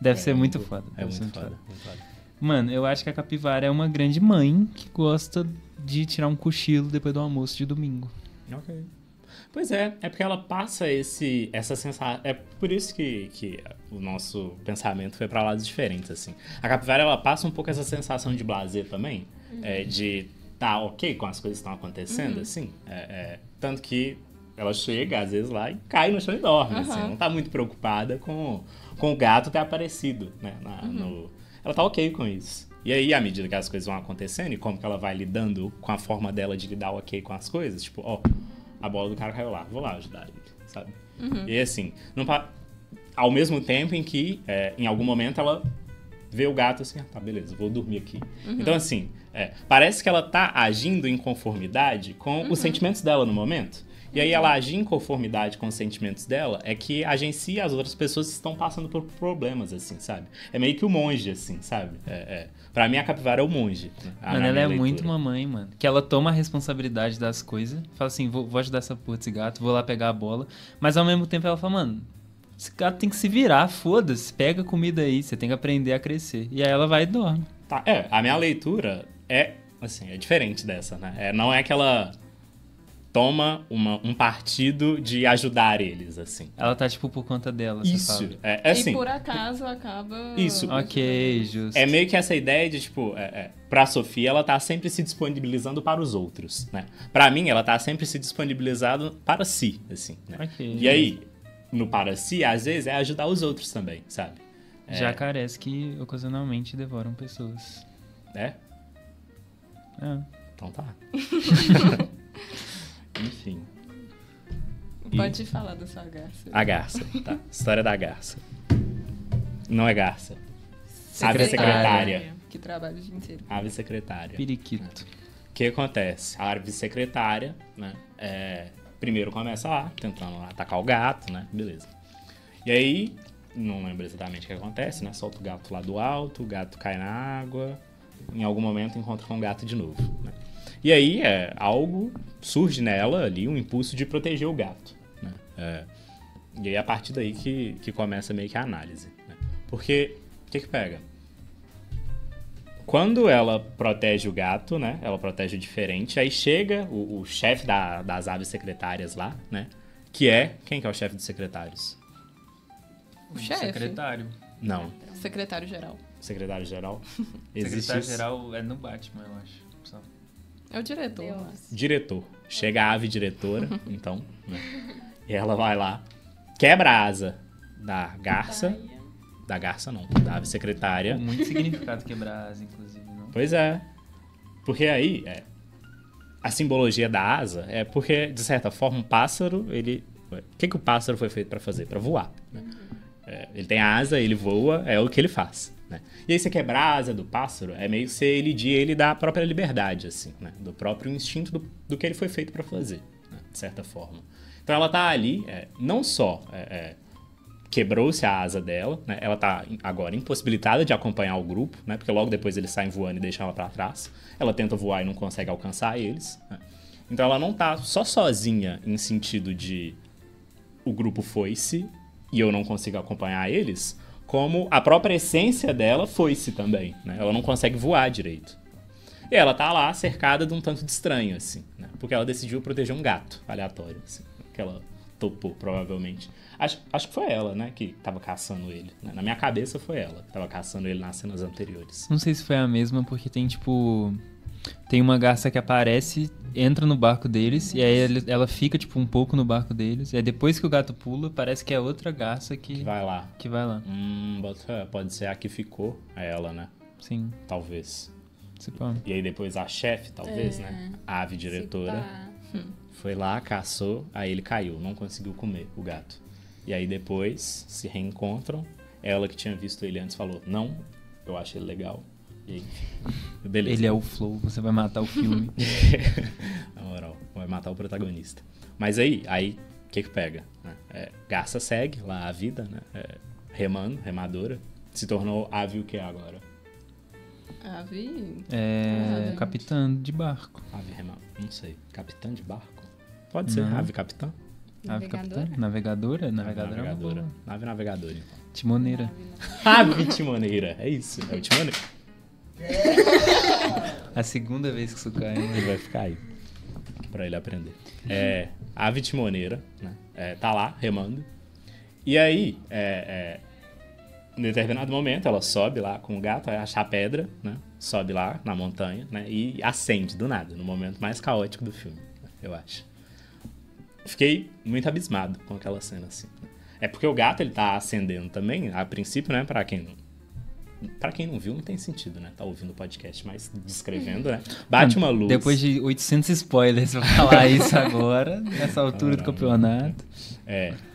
Deve ser muito foda. É Deve ser muito foda. Muito foda. Mano, eu acho que a capivara é uma grande mãe que gosta de tirar um cochilo depois do almoço de domingo. Ok. Pois é porque ela passa essa sensação. É por isso que o nosso pensamento foi pra lados diferentes, assim. A capivara, ela passa um pouco essa sensação de blazer também, de tá ok com as coisas que estão acontecendo, assim. Tanto que ela chega, às vezes, lá e cai no chão e dorme, assim. Não tá muito preocupada com o gato ter aparecido, né? Ela tá ok com isso. E aí, à medida que as coisas vão acontecendo e como que ela vai lidando com a forma dela de lidar ok com as coisas, tipo, ó, a bola do cara caiu lá, vou lá ajudar ele, sabe? E assim, ao mesmo tempo em que, em algum momento, ela vê o gato assim, tá, beleza, vou dormir aqui. Então, assim, parece que ela tá agindo em conformidade com os sentimentos dela no momento. E aí ela agir em conformidade com os sentimentos dela é que agencia as outras pessoas que estão passando por problemas, assim, sabe? É meio que o monge, assim, sabe? Pra mim, a capivara é o monge. Né? Mano, Na ela minha é leitura. muito mamãe, mano. Que ela toma a responsabilidade das coisas. Fala assim, vou ajudar essa porra desse gato, vou lá pegar a bola. Mas ao mesmo tempo ela fala, mano, esse gato tem que se virar, foda-se. Pega comida aí, você tem que aprender a crescer. E aí ela vai e dorme. Tá, a minha leitura é diferente dessa, né? Não é que ela toma um partido de ajudar eles, assim. Ela tá, tipo, por conta dela, você Isso, fala. assim, E por acaso acaba... Isso. Ok, justo. é meio que essa ideia de, tipo, pra Sofia, ela tá sempre se disponibilizando para os outros, né? Pra mim, ela tá sempre se disponibilizando para si, assim, né? Ok. E aí, no para si, às vezes, é ajudar os outros também, sabe? Jacarés que ocasionalmente devoram pessoas. É? Então tá. Enfim. Pode falar da sua garça. A garça, tá? História da garça. Não é garça. Ave Secretária. secretária. Que trabalha o dia inteiro. Ave secretária. Periquito. O que acontece? A ave secretária, né? Primeiro começa lá, tentando atacar o gato, né? Beleza. E aí, não lembro exatamente o que acontece, né? Solta o gato lá do alto, o gato cai na água. Em algum momento encontra com o gato de novo, né? E aí, algo surge nela ali, um impulso de proteger o gato, né? E aí, a partir daí que começa meio que a análise, né? Porque, o que pega? Quando ela protege o gato, né? Ela protege o diferente. Aí chega o chefe das aves secretárias lá, né? Que é... Quem que é o chefe dos secretários? O chefe. Secretário. Não. Secretário-geral. Secretário-geral. Existe Secretário-geral é no Batman, eu acho. Só. É o diretor. Deus. diretor. Chega a ave diretora, então, né? E ela vai lá, quebra a asa da garça, Da garça, não. Da ave secretária. Muito significado quebrar asa, inclusive, não? Pois é. Porque aí, a simbologia da asa é porque, de certa forma, um pássaro, ele... O que o pássaro foi feito para fazer? Para voar, né? Ele tem asa, ele voa, é o que ele faz, né? E aí você quebrar a asa do pássaro é meio que você elidir ele da própria liberdade, assim, né? Do próprio instinto do que ele foi feito para fazer, né? De certa forma. Então ela tá ali, não só quebrou-se a asa dela, né? Ela tá agora impossibilitada de acompanhar o grupo, né? Porque logo depois eles saem voando e deixam ela para trás. Ela tenta voar e não consegue alcançar eles, né? Então ela não tá só sozinha em sentido de o grupo foi-se e eu não consigo acompanhar eles, como a própria essência dela foi-se também, né? Ela não consegue voar direito. E ela tá lá cercada de um tanto de estranho, assim, né? Porque ela decidiu proteger um gato aleatório, assim, que ela topou, provavelmente. Acho que foi ela, né, que tava caçando ele, né? Na minha cabeça foi ela que tava caçando ele nas cenas anteriores. Não sei se foi a mesma, porque tem, tipo... Tem uma garça que aparece, entra no barco deles, e aí ela fica, tipo, um pouco no barco deles. E aí depois que o gato pula, parece que é outra garça que Vai lá. que vai lá. Pode ser a que ficou, é ela, né? Sim, Talvez. se pá. E aí depois a chefe, talvez, né? A ave diretora. Foi lá, caçou, aí ele caiu, não conseguiu comer o gato. E aí depois se reencontram. Ela que tinha visto ele antes falou, não, eu acho ele legal. E aí, enfim, beleza. Ele é o Flow, você vai matar o filme. Na moral, vai matar o protagonista. Mas aí o que pega? Né? Garça segue lá a vida, né? Remando, remadora. Se tornou ave o que agora? Ave... É... capitã de barco. Ave remadora, não sei. Capitã de barco? Pode ser, Não. ave capitã? Ave capitã? Navegadora? Navegadora? É uma boa. Ave navegadora, então. Timoneira. Ave timoneira, é isso. É o timoneiro. A segunda vez que isso cai. Ele vai ficar aí. Pra ele aprender. Ave timoneira, né? Tá lá, remando. E aí, em determinado momento, ela sobe lá com o gato, vai achar a pedra, né? Sobe lá na montanha, né? E acende do nada, no momento mais caótico do filme, eu acho. Fiquei muito abismado com aquela cena, assim. É porque o gato, ele tá acendendo também, a princípio, né? Pra quem não viu, não tem sentido, né? Tá ouvindo o podcast, mas descrevendo, né? Bate uma luz. Depois de 800 spoilers pra falar isso agora, nessa altura do campeonato.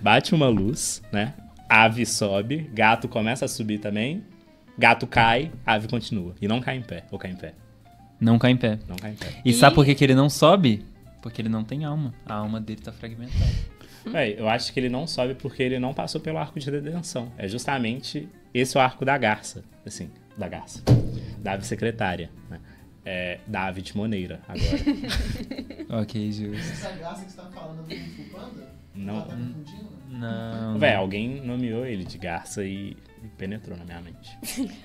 Bate uma luz, né? Ave sobe, gato começa a subir também, gato cai, ave continua. E não cai em pé, ou cai em pé. Não cai em pé. Não cai em pé. E sabe por que ele não sobe? Porque ele não tem alma. A alma dele tá fragmentada. Eu acho que ele não sobe porque ele não passou pelo arco de redenção. É justamente esse o arco da garça, assim, da garça. Da ave secretária, né? Da ave timoneira, agora. Ok, justo. Essa garça que você tá falando do Kung Fu Panda? Não. Ela tá confundindo? Não. Alguém nomeou ele de garça e penetrou na minha mente.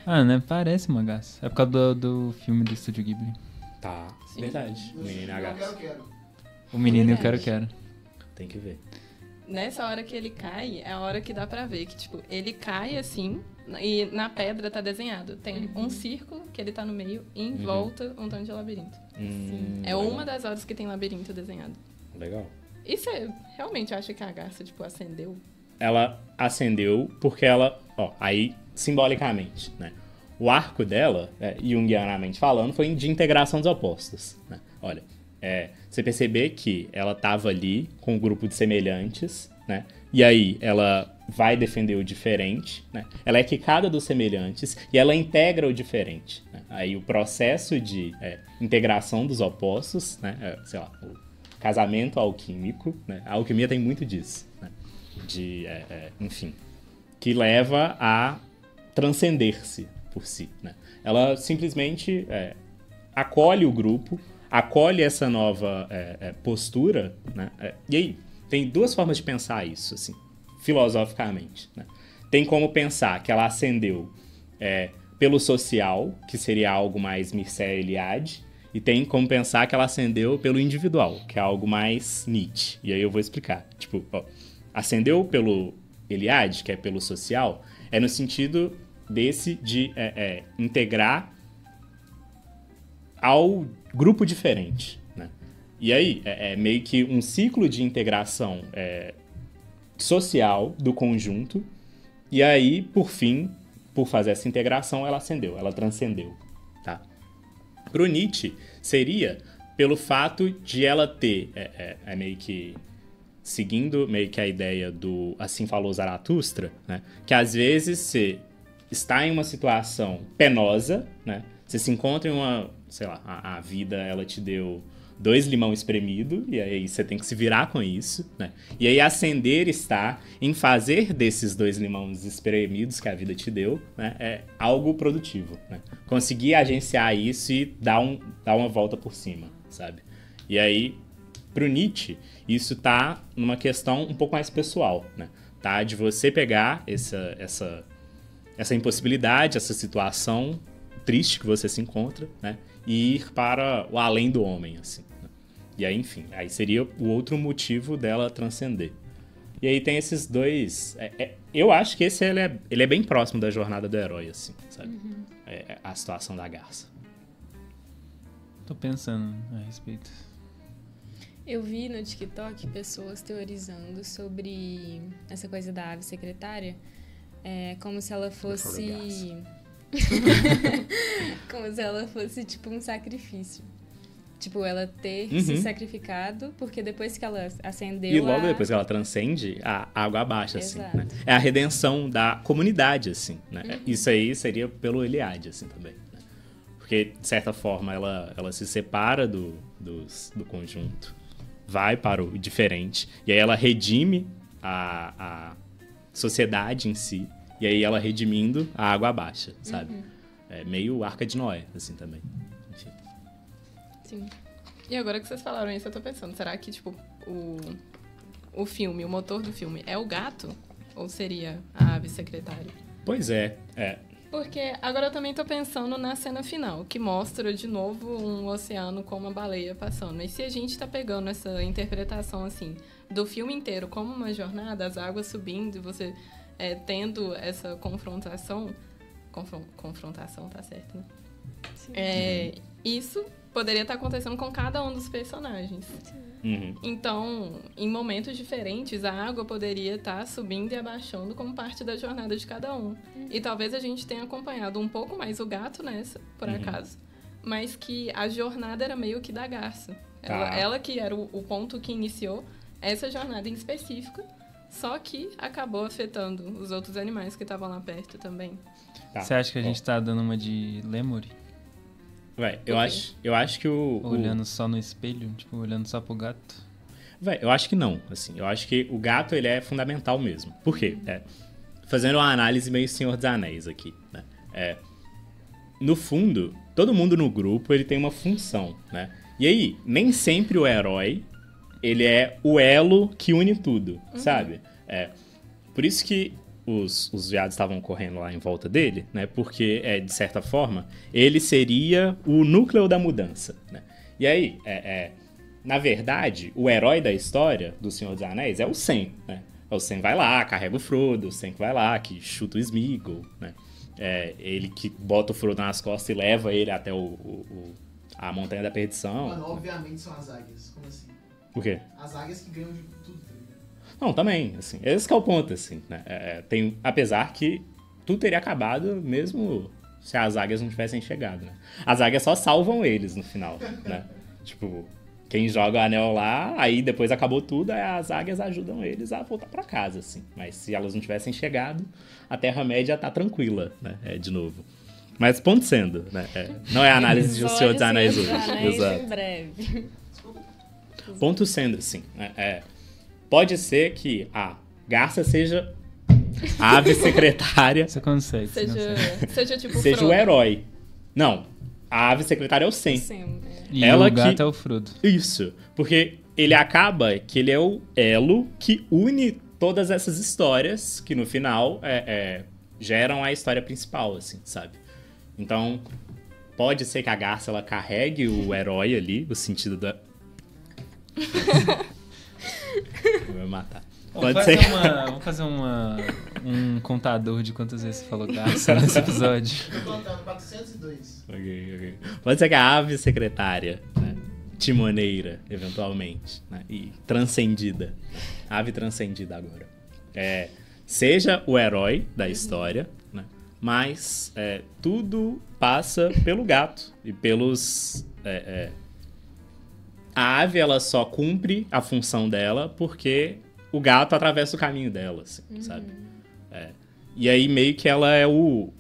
Ah, né? Parece uma garça. É por causa do filme do Estúdio Ghibli. Tá, verdade. O menino é a garça. Quero. O menino Verdade. eu quero. Tem que ver. Nessa hora que ele cai, é a hora que dá pra ver que, tipo, ele cai assim e na pedra tá desenhado. Tem um círculo que ele tá no meio e em volta um tanto de labirinto. É uma das horas que tem labirinto desenhado. Legal. E você realmente acha que a garça, tipo, acendeu? Ela acendeu porque ela, aí simbolicamente, né? O arco dela, junguianamente falando, foi de integração dos opostos, né? Olha, você perceber que ela tava ali com um grupo de semelhantes, né? E aí ela vai defender o diferente, né? Ela é quicada dos semelhantes e ela integra o diferente, né? Aí o processo de integração dos opostos, né? Sei lá, o casamento alquímico, né? A alquimia tem muito disso, né? Enfim, que leva a transcender-se por si, né? Ela simplesmente acolhe o grupo, acolhe essa nova postura, né? E aí, tem duas formas de pensar isso, assim, filosoficamente, né? Tem como pensar que ela ascendeu pelo social, que seria algo mais Mircea Eliade, e tem como pensar que ela ascendeu pelo individual, que é algo mais Nietzsche. E aí eu vou explicar. Tipo, ascendeu pelo Eliade, que é pelo social, é no sentido desse de integrar ao grupo diferente, né? E aí, é meio que um ciclo de integração social do conjunto E aí, por fim, por fazer essa integração, ela ascendeu, ela transcendeu, tá? Pro Nietzsche, seria pelo fato de ela ter, meio que seguindo meio que a ideia do Assim Falou Zaratustra, né? Que às vezes você está em uma situação penosa, né? Você se encontra em uma, sei lá, a vida ela te deu 2 limão espremido, e aí você tem que se virar com isso, né? E aí ascender está em fazer desses 2 limões espremidos que a vida te deu, né? Algo produtivo, né? Conseguir agenciar isso e dar uma volta por cima, sabe? E aí, pro Nietzsche, isso tá numa questão um pouco mais pessoal, né? Tá? De você pegar essa impossibilidade, essa situação triste que você se encontra, né? E ir para o além do homem, assim. Né? E aí, enfim, aí seria o outro motivo dela transcender. E aí tem esses dois... eu acho que esse ele é bem próximo da jornada do herói, assim, sabe? A situação da garça. Tô pensando a respeito. Eu vi no TikTok pessoas teorizando sobre essa coisa da ave secretária, como se ela fosse... como se ela fosse, tipo, um sacrifício. Tipo, ela ter se sacrificado, porque depois que ela ascendeu... E logo depois que ela transcende, a água abaixa, assim, Exato. né? É a redenção da comunidade, assim, né? Isso aí seria pelo Eliade, assim, também. Né? Porque, de certa forma, ela se separa do conjunto, vai para o diferente, e aí ela redime a sociedade em si, e aí ela redimindo, a água abaixa, sabe? É meio Arca de Noé, assim, também. Enfim. Sim. E agora que vocês falaram isso, eu tô pensando, será que, tipo, o filme, o motor do filme é o gato? Ou seria a ave secretária? Pois é. Porque agora eu também tô pensando na cena final, que mostra de novo um oceano com uma baleia passando. E se a gente tá pegando essa interpretação, assim, do filme inteiro como uma jornada, as águas subindo e você tendo essa confrontação... Confrontação, tá certo, né? Sim. Isso poderia estar acontecendo com cada um dos personagens. Uhum. Então, em momentos diferentes, a água poderia estar subindo e abaixando como parte da jornada de cada um. E talvez a gente tenha acompanhado um pouco mais o gato nessa, por acaso. Mas que a jornada era meio que da garça. Ela que era o ponto que iniciou essa jornada em específico, só que acabou afetando os outros animais que estavam lá perto também. Tá. Você acha que a gente tá dando uma de Lemuri? Eu acho que Olhando só no espelho, tipo, olhando só pro gato? Eu acho que não, assim. Eu acho que o gato, ele é fundamental mesmo. Por quê? Fazendo uma análise meio Senhor dos Anéis aqui, né? No fundo, todo mundo no grupo, ele tem uma função, né? E aí, nem sempre o herói, ele é o elo que une tudo, sabe? Por isso que os viados estavam correndo lá em volta dele, né? Porque, de certa forma, ele seria o núcleo da mudança, né? E aí, na verdade, o herói da história do Senhor dos Anéis é o Sam, né? O Sam vai lá, carrega o Frodo, o Sam que vai lá, que chuta o Sméagol, né? Ele que bota o Frodo nas costas e leva ele até a Montanha da Perdição. Mano, obviamente são as águias. Como assim? Por quê? As águias que ganham de tudo, tá ligado? Não, também, assim, esse que é o ponto, assim, né? Apesar que tudo teria acabado mesmo se as águias não tivessem chegado, né? As águias só salvam eles no final, né? Tipo, quem joga o anel lá, aí depois acabou tudo, aí as águias ajudam eles a voltar pra casa, assim. Mas se elas não tivessem chegado, a Terra-média tá tranquila, né? De novo. Mas ponto sendo, né? Não é a análise de O Senhor dos Anéis hoje. Exato. Em breve. Ponto sendo, assim, pode ser que a garça seja a ave secretária, Você consegue. você consegue. Seja tipo seja Frodo. o herói. Não, a ave secretária é o Sam. Sempre. E Ela o gato que- é o Frodo. Isso, porque ele acaba que ele é o elo que une todas essas histórias que no final geram a história principal, assim, sabe? Então, pode ser que a garça ela carregue o herói ali, o sentido da... Vou me matar. Pode ser. Vamos fazer um contador de quantas vezes você falou garça nesse episódio. Tô contando 402. Ok. Pode ser que a ave secretária, né, timoneira, eventualmente, né, e transcendida, ave transcendida agora, seja o herói da história, né? Mas tudo passa pelo gato e pelos... A ave, ela só cumpre a função dela porque o gato atravessa o caminho dela, assim, sabe? E aí meio que ela é o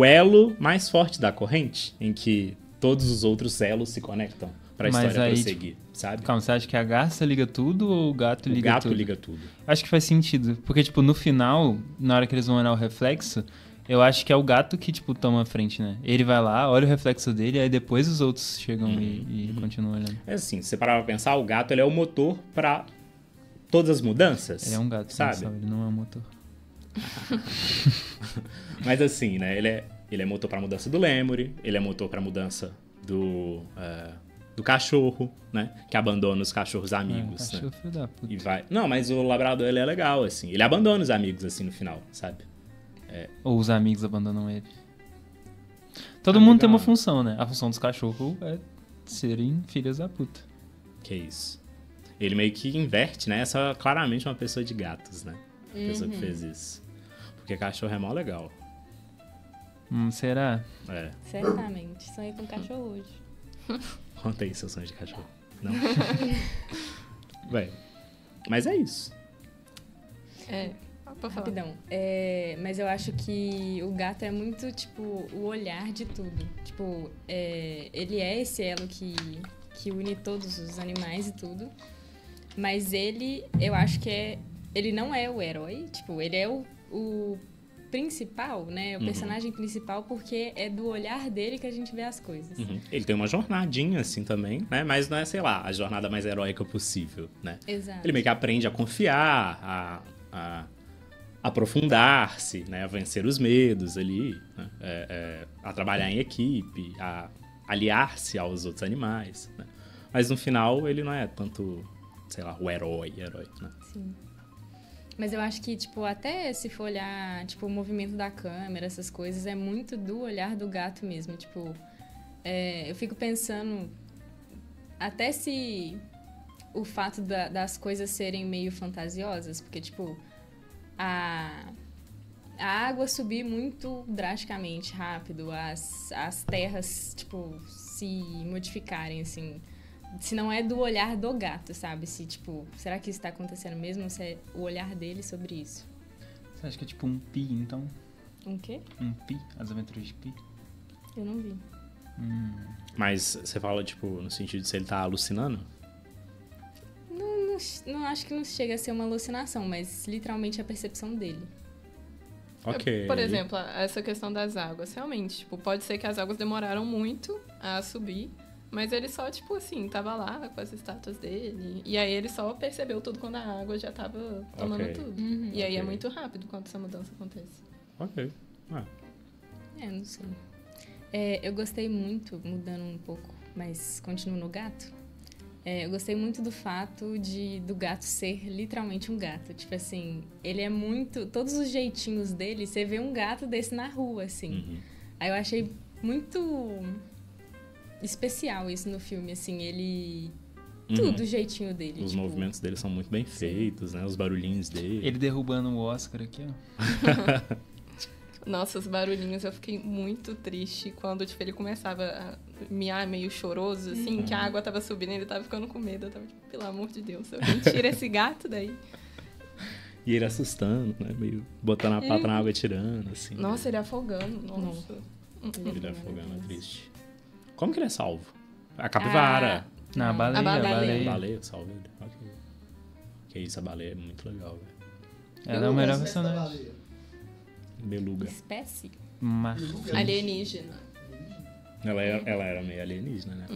elo mais forte da corrente, em que todos os outros elos se conectam pra Mas história aí, prosseguir, sabe? Calma, você acha que a garça liga tudo ou o gato O liga gato tudo? liga tudo. Acho que faz sentido. Porque, tipo, no final, na hora que eles vão olhar o reflexo, eu acho que é o gato que, tipo, toma a frente, né? Ele vai lá, olha o reflexo dele, aí depois os outros chegam e continuam olhando. É assim, se você parar pra pensar, o gato ele é o motor pra todas as mudanças. Ele é um gato, sabe? ele não é um motor. Mas assim, né? Ele é motor pra mudança do Lemuri, ele é motor pra mudança do cachorro, né? Que abandona os cachorros amigos, né? Cachorro, filho da puta. E vai... Não, mas o labrador, ele é legal, assim. Ele abandona os amigos, assim, no final, sabe? Ou os amigos abandonam ele. Todo Ah, mundo tem legal. uma função, né? A função dos cachorros é serem filhas da puta. Que isso. Ele meio que inverte, né? Essa é claramente uma pessoa de gatos, né? A pessoa que fez isso. Porque cachorro é mó legal. Será? É. Certamente. Sonhei com cachorro hoje. Conta aí seu sonho de cachorro. Não? Bem, mas é isso. Pra falar. Rapidão. Mas eu acho que o gato é muito, tipo, o olhar de tudo. Tipo, ele é esse elo que une todos os animais e tudo. Mas eu acho que ele não é o herói. Tipo, ele é o principal, né? O personagem principal, porque é do olhar dele que a gente vê as coisas. Uhum. Ele tem uma jornadinha, assim, também, né? Mas não é, sei lá, a jornada mais heróica possível, né? Exato. Ele meio que aprende a confiar, a aprofundar-se, né? A vencer os medos ali, né? A trabalhar em equipe, a aliar-se aos outros animais, né? Mas no final ele não é tanto, sei lá, o herói, né? Sim. Mas eu acho que, tipo, até se for olhar, tipo, o movimento da câmera, essas coisas, é muito do olhar do gato mesmo. Tipo, eu fico pensando, até se o fato das coisas serem meio fantasiosas, porque, tipo, a água subir muito drasticamente rápido, as terras, tipo, se modificarem, assim... Se não é do olhar do gato, sabe? Se, tipo, será que isso tá acontecendo mesmo? Ou se é o olhar dele sobre isso? Você acha que é tipo um Pi, então? Um quê? Um Pi? As aventuras de Pi? Eu não vi. Mas você fala, tipo, no sentido de se ele tá alucinando? Não acho que não chega a ser uma alucinação, mas literalmente a percepção dele. Ok. Por exemplo, essa questão das águas. Realmente, tipo, pode ser que as águas demoraram muito a subir, mas ele só, tipo assim, tava lá com as estátuas dele. E aí ele só percebeu tudo quando a água já tava tomando Ok. tudo. Uhum. E aí Ok. é muito rápido quando essa mudança acontece. Ok. Ah, Não sei. Eu gostei muito, mudando um pouco, mas continuo no gato. Eu gostei muito do fato do gato ser literalmente um gato. Tipo assim, ele é muito... Todos os jeitinhos dele, você vê um gato desse na rua, assim. Aí eu achei muito especial isso no filme, assim. Ele... Tudo o jeitinho dele. Os tipo, movimentos dele são muito bem feitos, né? Os barulhinhos dele. Ele derrubando o Oscar aqui, ó. Nossa, os barulhinhos, eu fiquei muito triste quando, tipo, ele começava a miar meio choroso, assim, que a água tava subindo e ele tava ficando com medo. Eu tava tipo, pelo amor de Deus, alguém tira esse gato daí. E ele assustando, né? Meio botando a pata na água e tirando, assim. Nossa, ele afogando, nossa. Ele afogando, é triste. Como que ele é salvo? A capivara. Na baleia, A A baleia. baleia salva ele. Ok. Que isso, a baleia é muito legal, velho. Ela é o melhor Espécie da personagem. baleia. Beluga. espécie? Alienígena. Ela era meio alienígena, né?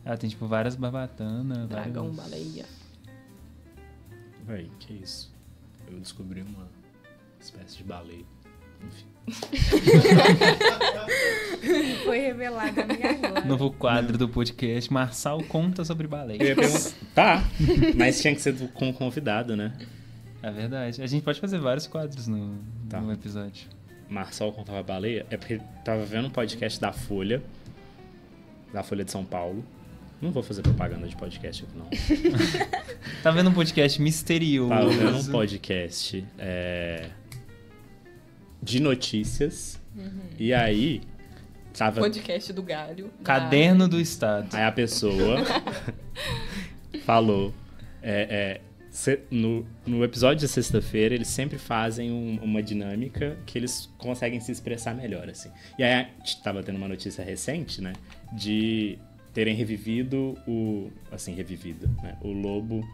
Ela tem, tipo, várias barbatanas. Dragão, vários... baleia. Véi, que isso. Eu descobri uma espécie de baleia. Enfim. Foi revelado a mim agora. Novo quadro do podcast, Marçal conta sobre Eu ia baleia. perguntar. Tá, mas tinha que ser com convidado, né? É verdade. A gente pode fazer vários quadros no Tá. episódio. Marçal contava baleia. É porque tava vendo um podcast da Folha de São Paulo. Não vou fazer propaganda de podcast aqui, não. Tá vendo um podcast misterioso? Tava vendo um podcast de notícias. E aí, tava... Podcast do Galho. Caderno do Estado. Aí a pessoa falou... no episódio de sexta-feira, eles sempre fazem uma dinâmica que eles conseguem se expressar melhor, assim. E aí, tava tendo uma notícia recente, né? De terem revivido né? O lobo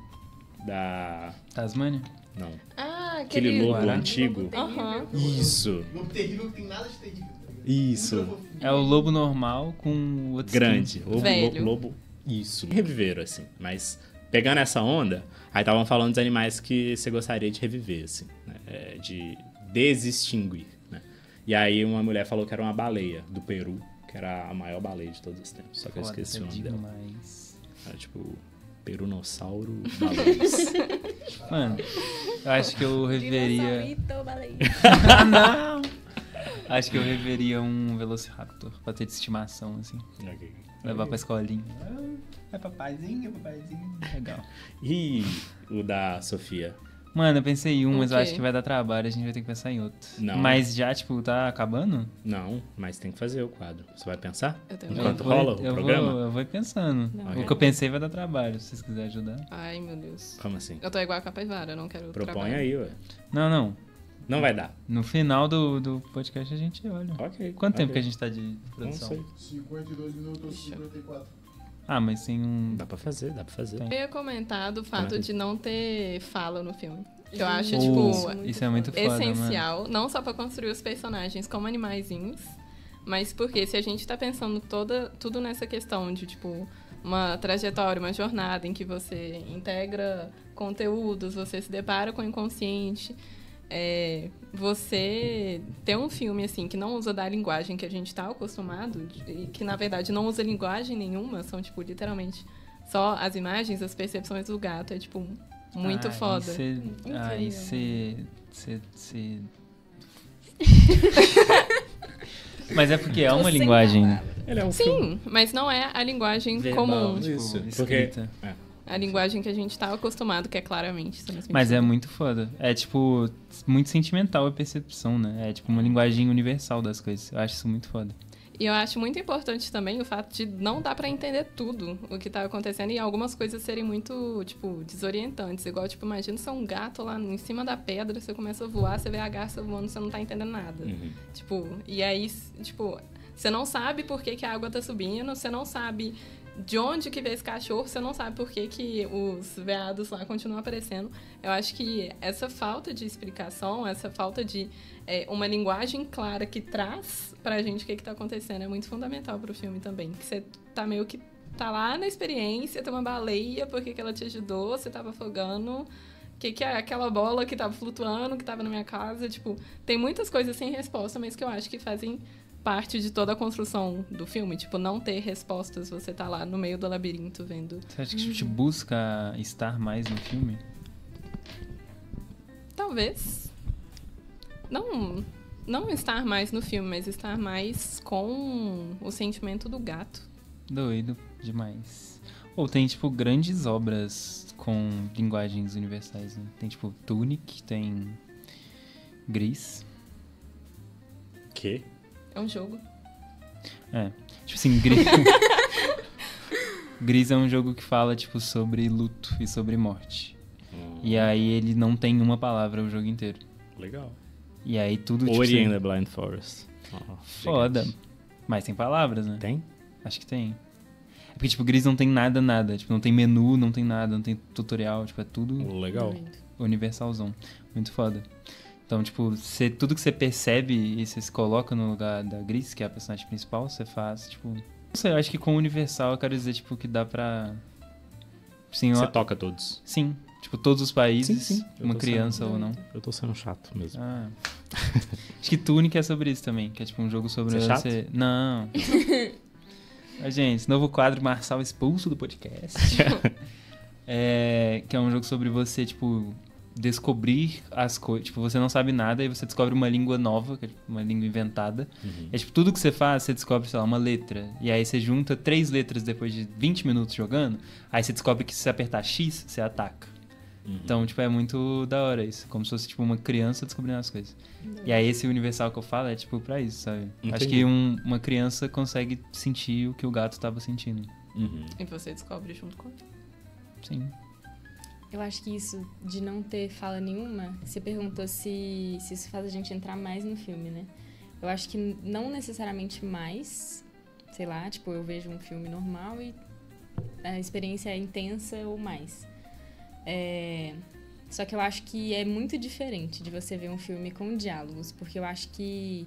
da... Tasmânia? Não. Ah, Aquele lobo Guará. antigo. Aham. Isso. Lobo terrível não tem nada de terrível. Tá ligado? Isso. Muito fofinho. É o lobo normal com outro Grande. Velho. Lobo. Isso. Reviveram, assim. Mas pegando essa onda, aí estavam falando dos animais que você gostaria de reviver, assim. Né? De desextinguir, né? E aí uma mulher falou que era uma baleia do Peru, que era a maior baleia de todos os tempos. Só que eu esqueci o nome dela. Demais. Era tipo perunossauro baleias. Mano, eu acho que eu reveria... Dinossaurito, baleia. Ah, não! Acho que eu reveria um Velociraptor pra ter de estimação, assim. Ok. Levar pra escolinha. É papaizinho. Legal. E o da Sofia? Mano, eu pensei em um, mas eu Ok. acho que vai dar trabalho, a gente vai ter que pensar em outro. Não. Mas já, tipo, tá acabando? Não, mas tem que fazer o quadro. Você vai pensar? Eu tenho Enquanto Eu vou- rola o eu programa? Eu vou ir pensando. Não. O Ok. que eu pensei vai dar trabalho, se vocês quiserem ajudar. Ai, meu Deus. Como assim? Eu tô igual a Capivara, eu não quero Propõe trabalho. aí, ué. Não. Não vai dar. No final do podcast a gente olha. Ok. Quanto tempo ok. que a gente tá de Não produção? sei. 52 minutos, 54. Ah, mas tem um... Dá pra fazer. Tem. Eu ia comentar do fato Comenta. de não ter fala no filme. Que eu acho, Pô, tipo, isso é muito foda, mano. essencial. Não só pra construir os personagens como animaizinhos, mas porque se a gente tá pensando tudo nessa questão de, tipo, uma trajetória, uma jornada em que você integra conteúdos, você se depara com o inconsciente... você ter um filme assim que não usa da linguagem que a gente tá acostumado e que na verdade não usa linguagem nenhuma, são tipo literalmente só as imagens, as percepções do gato, é tipo muito foda. Aí Incrível. você... Mas é porque é uma Tô sem linguagem palavras. Ele é um filme Sim, mas não é a linguagem verbal, comum, tipo, Isso, escrita. a linguagem que a gente tá acostumado, que é claramente transmitida. Mas é muito foda. É, tipo, muito sentimental a percepção, né? É, tipo, uma linguagem universal das coisas. Eu acho isso muito foda. E eu acho muito importante também o fato de não dar pra entender tudo o que tá acontecendo e algumas coisas serem muito, tipo, desorientantes. Igual, tipo, imagina você é um gato lá em cima da pedra, você começa a voar, você vê a garça voando, você não tá entendendo nada. Uhum. Tipo, e aí, tipo, você não sabe por que, que a água tá subindo, você não sabe de onde que veio esse cachorro, você não sabe por que, que os veados lá continuam aparecendo. Eu acho que essa falta de explicação, essa falta de uma linguagem clara que traz pra gente o que tá acontecendo é muito fundamental pro filme também. Que você tá meio que tá lá na experiência, tem uma baleia, por que que ela te ajudou, você tava afogando... O que é aquela bola que tava flutuando, que tava na minha casa? Tipo, tem muitas coisas sem resposta, mas que eu acho que fazem parte de toda a construção do filme. Tipo, não ter respostas, você tá lá no meio do labirinto vendo. Você acha que a gente busca estar mais no filme? Talvez. Não estar mais no filme, mas estar mais com o sentimento do gato. Doido demais. Ou tem, tipo, grandes obras com linguagens universais, né? Tem, tipo, Tunic, tem Gris. Que? É um jogo. É, tipo assim, Gris... Gris é um jogo que fala, tipo, sobre luto e sobre morte. E aí ele não tem uma palavra o jogo inteiro. Legal. E aí tudo, tipo, Ori and assim, the Blind Forest. foda. Gigante. Mas tem palavras, né? Tem? Acho que tem. É porque, tipo, Gris não tem nada. Tipo, não tem menu, não tem nada, não tem tutorial. Tipo, é tudo Legal. universalzão. Muito foda. Então, tipo, tudo que você percebe e você se coloca no lugar da Gris, que é a personagem principal, você faz, tipo... Não sei, eu acho que com universal eu quero dizer, tipo, que dá pra... Sim, Você eu... toca todos. Sim. Tipo, todos os países, Eu uma tô criança sendo- ou não. Eu tô sendo chato mesmo. Ah. Acho que Tunic é sobre isso também, que é tipo um jogo sobre Você é você... Não. Mas, gente, novo quadro Marçal expulso do podcast. Que é um jogo sobre você, tipo, descobrir as coisas. Tipo, você não sabe nada e você descobre uma língua nova, que é tipo, uma língua inventada. Uhum. É tipo, tudo que você faz, você descobre, sei lá, uma letra. E aí você junta 3 letras depois de 20 minutos jogando. Aí você descobre que se você apertar X, você ataca. Então, tipo, é muito da hora isso. Como se fosse, tipo, uma criança descobrindo as coisas. E aí, esse universal que eu falo é, tipo, pra isso, sabe? Entendi. Acho que uma criança consegue sentir o que o gato tava sentindo. E você descobre junto com ele. Sim. Eu acho que isso de não ter fala nenhuma, você perguntou se isso faz a gente entrar mais no filme, né? Eu acho que não necessariamente mais, sei lá, tipo, eu vejo um filme normal e a experiência é intensa ou mais. Só que eu acho que é muito diferente de você ver um filme com diálogos, porque eu acho que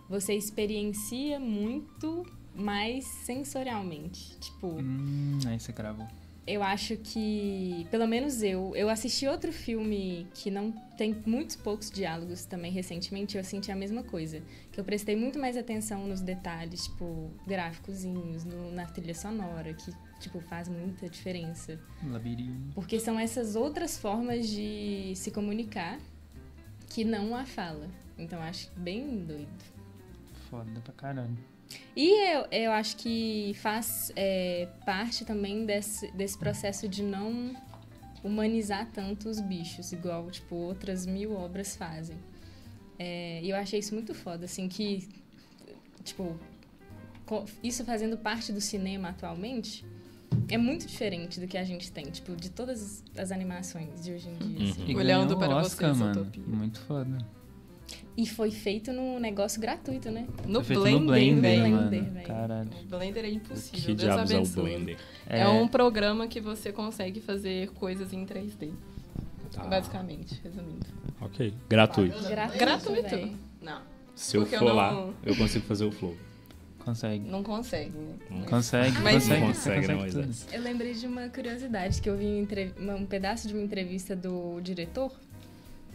você experiencia muito mais sensorialmente. Tipo, Aí você cravou. eu acho que, pelo menos eu assisti outro filme que não tem muitos poucos diálogos também recentemente, eu senti a mesma coisa. Que eu prestei muito mais atenção nos detalhes, tipo, gráficozinhos, na trilha sonora, que, tipo, faz muita diferença. Labirinto. Porque são essas outras formas de se comunicar que não a fala. Então eu acho bem doido. Foda pra caralho. E eu acho que faz parte também desse processo de não humanizar tanto os bichos, igual, tipo, outras 1000 obras fazem. E eu achei isso muito foda, assim, que, tipo, isso fazendo parte do cinema atualmente é muito diferente do que a gente tem, tipo, de todas as animações de hoje em dia, assim. E Olhando ganhou para Oscar, você, mano. Zootopia. Muito foda. E foi feito num negócio gratuito, né? No Foi feito Blender, no Blender, velho. mano. velho. Caralho. O Blender é impossível, Que Deus diabos é o abençoe. Blender? É um programa que você consegue fazer coisas em 3D. Tá. Basicamente, resumindo. Ok. Gratuito. Gratuito? velho. Não. Se eu Porque for eu lá, não- eu consigo fazer o flow. Consegue. Não consegue, né? Consegue, Mas- consegue. Não consegue, você não, tudo. Moisés. Eu lembrei de uma curiosidade, que eu vi um pedaço de uma entrevista do diretor,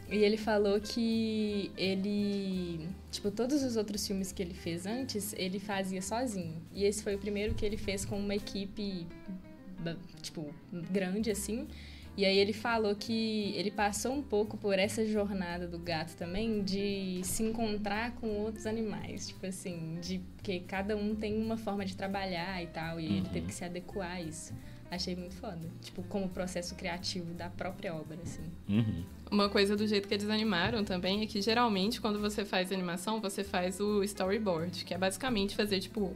e ele falou que ele, tipo, todos os outros filmes que ele fez antes, ele fazia sozinho. E esse foi o primeiro que ele fez com uma equipe, tipo, grande, assim. E aí ele falou que ele passou um pouco por essa jornada do gato também, de se encontrar com outros animais. Tipo assim, porque cada um tem uma forma de trabalhar e tal, e ele teve que se adequar a isso. Achei muito foda. Tipo, como processo criativo da própria obra, assim. Uhum. Uma coisa do jeito que eles animaram também é que, geralmente, quando você faz animação, você faz o storyboard, que é basicamente fazer, tipo,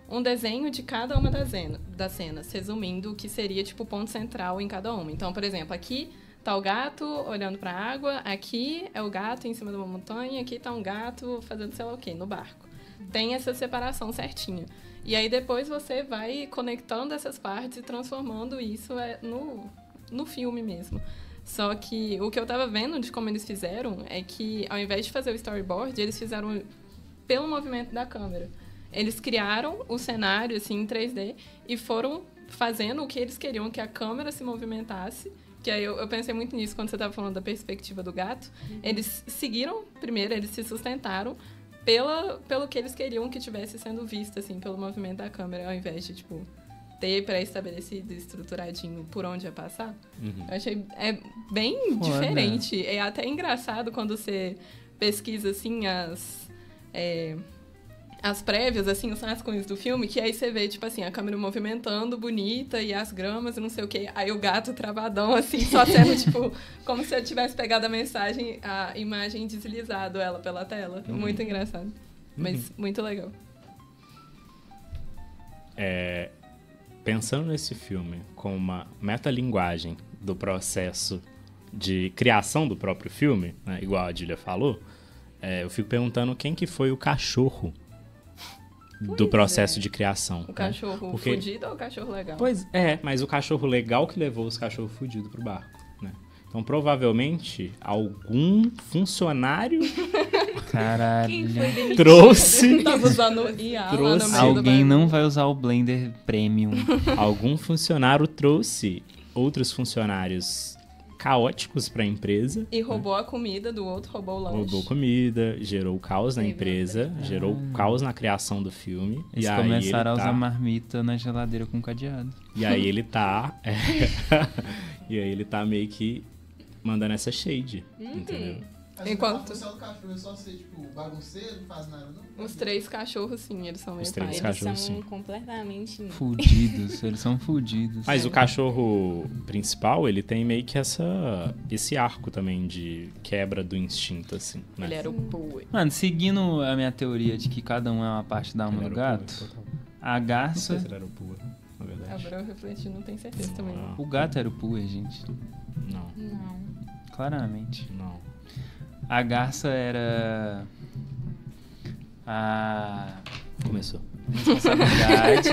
um desenho de cada uma das cenas, resumindo o que seria, tipo, o ponto central em cada uma. Então, por exemplo, aqui tá o gato olhando pra água, aqui é o gato em cima de uma montanha, aqui tá um gato fazendo sei lá o quê, no barco. Tem essa separação certinha. E aí depois você vai conectando essas partes e transformando isso no filme mesmo. Só que o que eu tava vendo de como eles fizeram é que, ao invés de fazer o storyboard, eles fizeram pelo movimento da câmera. Eles criaram o cenário, assim, em 3D e foram fazendo o que eles queriam que a câmera se movimentasse. Que aí eu pensei muito nisso quando você tava falando da perspectiva do gato. Eles seguiram, primeiro, eles se sustentaram pelo que eles queriam que tivesse sendo visto, assim, pelo movimento da câmera, ao invés de, tipo, ter pré-estabelecido, estruturadinho por onde ia passar. Uhum. Eu achei bem Foda. diferente. É até engraçado quando você pesquisa, assim, as prévias, assim, os rascunhos do filme, que aí você vê, tipo assim, a câmera movimentando, bonita, e as gramas e não sei o quê. Aí o gato travadão, assim, só sendo, tipo, como se eu tivesse pegado a imagem e deslizado ela pela tela. Muito engraçado. Mas muito legal. Pensando nesse filme com uma metalinguagem do processo de criação do próprio filme, né, igual a Dília falou, eu fico perguntando quem que foi o cachorro do processo de criação. O cachorro Porque- fudido ou o cachorro legal? Pois é, mas o cachorro legal que levou os cachorros fudidos pro barco, né? Então, provavelmente, algum funcionário Caralho. trouxe... Tava usando IA lá no Trouxe. meio do Alguém bagulho. não vai usar o Blender Premium. algum funcionário trouxe outros funcionários caóticos para a empresa, E roubou a comida do outro, roubou o lanche. roubou comida, gerou caos na Teve empresa, gerou caos na criação do filme. Eles e aí começaram a ele usar tá, marmita na geladeira com cadeado. E aí ele tá... e aí ele tá meio que mandando essa shade, entendeu? Mas Enquanto- o função do cachorro é só ser, tipo, bagunceiro, não faz nada, não? Os 3 cachorros, sim, eles são meio Os 3 pais. Eles cachorros, são sim. completamente... Fudidos, eles são fudidos. Mas o cachorro principal, ele tem meio que esse arco também de quebra do instinto, assim, né? Ele era o Bowie. Mano, seguindo a minha teoria de que cada um é uma parte da alma Ele do era o gato, Pua, total. a Não sei garça... se ele era o Pua, na verdade. Agora eu refleti, não tenho certeza também. não. O gato era o Pua, gente. Não, Não. Claramente. não. A garça era... a Começou. responsabilidade.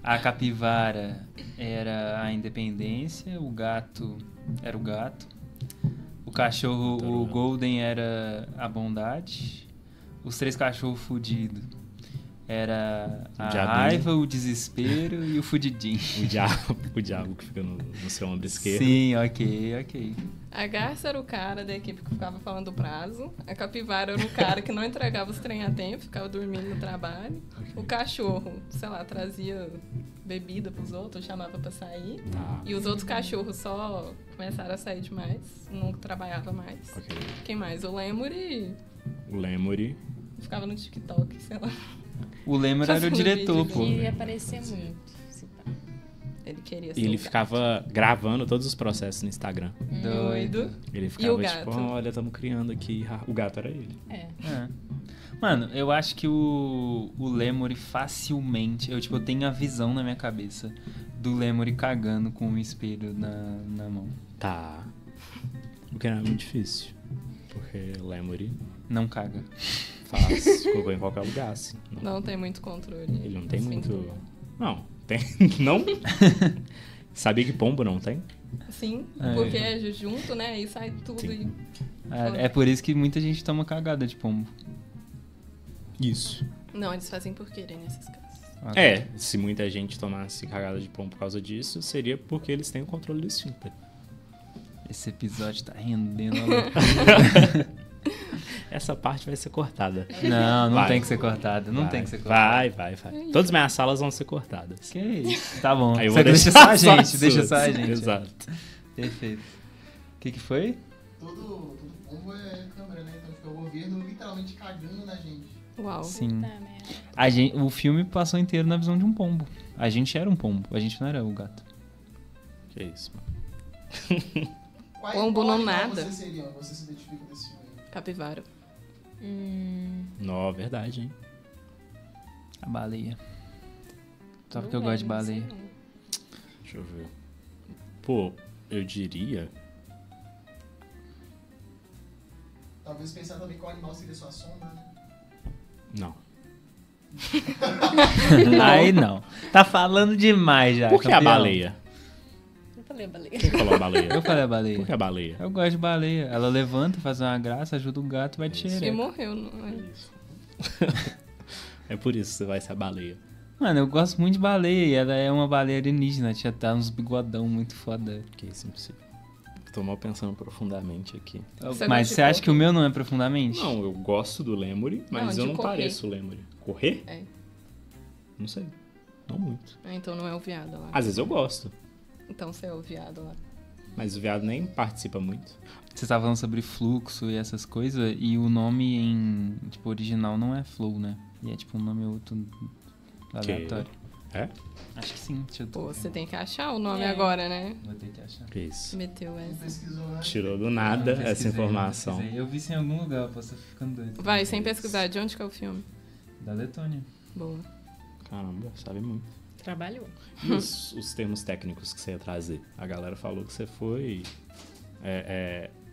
A capivara era a independência. O gato era o gato. O cachorro, o Golden, era a bondade. Os 3 cachorros fudidos era a Diabinho. raiva, o desespero e o fudidinho. O diabo que fica no seu ombro esquerdo. Sim, ok. A garça era o cara da equipe que ficava falando o prazo. A capivara era o cara que não entregava os trem a tempo, ficava dormindo no trabalho. O cachorro, sei lá, trazia bebida pros outros, chamava pra sair. Tá. E os outros cachorros só começaram a sair demais, não trabalhava mais. Ok. Quem mais? O Lemuri O Lemuri. ficava no TikTok, sei lá. O Lemur era o Fazendo diretor, vídeo. pô. Queria aparecer muito. se pá. Ele queria ser E ele o gato. ficava gravando todos os processos no Instagram. Doido. Ele E ficava o tipo, gato? olha, estamos criando aqui. O gato era ele. É. É. Mano, eu acho que o Lemuri facilmente... Eu tenho a visão na minha cabeça do Lemuri cagando com um espelho na mão. Tá. O que não é muito difícil. Porque Lemuri Não caga. faz cocô em qualquer lugar, assim. Não tem muito controle. Ele não tem Sim, muito... Não, tem... Não? Sabia que pombo não tem? Sim, É. porque é junto, né? E sai tudo Sim. e... É por isso que muita gente toma cagada de pombo. Isso. Não, eles fazem por querer nesses casos. É, se muita gente tomasse cagada de pombo por causa disso, seria porque eles têm o controle do esfíncter. Esse episódio tá rendendo a loucura. Essa parte vai ser cortada. Não Vai. tem que ser cortada. Não Vai, tem que ser cortada. vai. Todas as minhas salas vão ser cortadas. Que isso? Tá bom. Aí eu Só vou deixa deixar só a gente. suas. Deixa só a gente. Exato. Perfeito. O que foi? Todo pombo é câmera, né? Então fica o governo literalmente cagando na gente. Uau. Sim. Tá, merda. O filme passou inteiro na visão de um pombo. A gente era um pombo. A gente não era o gato. Que isso, mano. Pombo Qual não animal nada. Você seria? Você se identifica desse filme aí? Capivara. Não, verdade, hein? A baleia. Só porque Não eu gosto de não sei baleia. não. Deixa eu ver. Pô, eu diria... Talvez pensar também qual animal seria sua sombra, né? Não. Aí não. Tá falando demais já. Por que a campeão. baleia? Eu falei baleia. Quem falou a baleia? Eu falei a baleia. Por que a baleia? Eu gosto de baleia. Ela levanta, faz uma graça, ajuda o gato e vai te E xereca. morreu, não é? É por isso que você vai ser a baleia. Mano, eu gosto muito de baleia e ela é uma baleia alienígena. Tinha tá uns bigodão muito foda. Que isso, impossível. Tô mal pensando profundamente aqui. Você Mas gosta de você acha correr? que o meu não é profundamente? Não, eu gosto do Lemuri, mas Não, eu de não correr. pareço o Lemuri. Correr? É. Não sei. Não muito. Ah, então não é o viado lá. Às vezes eu gosto, Então você é o viado lá. mas o viado nem participa muito. Você tava falando sobre fluxo e essas coisas, e o nome em, tipo, original não é Flow, né? E é tipo um nome outro aleatório. É? Acho que sim. Deixa eu... Pô, você tem que achar o nome É. agora, né? Vou ter que achar. Que isso. Meteu Ele essa. pesquisou, né? Tirou do nada Eu essa pesquisei, informação. eu pesquisei. Eu vi isso em algum lugar, eu posso ficando doido. Vai, sem pesquisar, de onde que é o filme? Da Letônia. Boa. Caramba, sabe muito. Trabalhou. E os termos técnicos que você ia trazer? A galera falou que você foi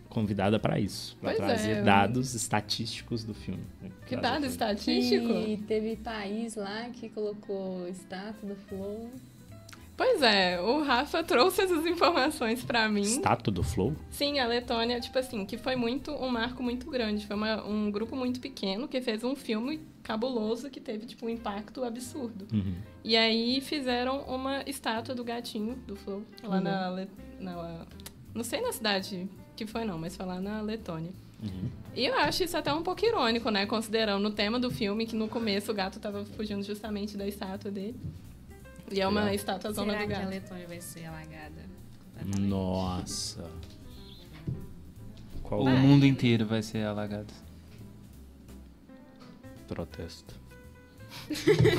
convidada pra isso. Pra Pois trazer é, dados estatísticos do filme. Que Trazer dado tudo. estatístico? Que teve país lá que colocou estátua do Flow. Pois é, o Rafa trouxe essas informações pra mim. Estátua do Flow? Sim, a Letônia, tipo assim, que foi um marco muito grande. Foi um grupo muito pequeno que fez um filme cabuloso que teve, tipo, um impacto absurdo. Uhum. E aí fizeram uma estátua do gatinho, do Flow, lá não sei na cidade que foi não, mas foi lá na Letônia. Uhum. E eu acho isso até um pouco irônico, né? Considerando o tema do filme, que no começo o gato tava fugindo justamente da estátua dele. E é uma Legal. estátua zona Será do que a gato. Letônia vai ser alagada? completamente? Nossa. Qual O mundo inteiro vai ser alagado. protesto?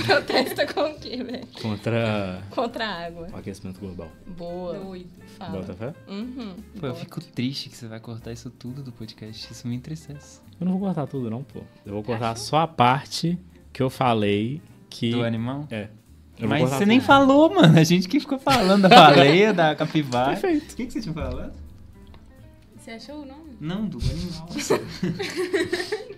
Protesta com o quê, velho? Contra a água. o aquecimento global. Boa. Doido. Fala. Bota fé? Uhum. Pô, eu Boa. fico triste que você vai cortar isso tudo do podcast. Isso me entristece. Eu não vou cortar tudo, não, pô. Eu vou cortar só a parte que eu falei que... Do animal? É. Eu vou Mas cortar você tudo. nem falou, mano. A gente que ficou falando da baleia, da capivara. Perfeito. O que você tinha falado? Você achou o nome? Não, do animal.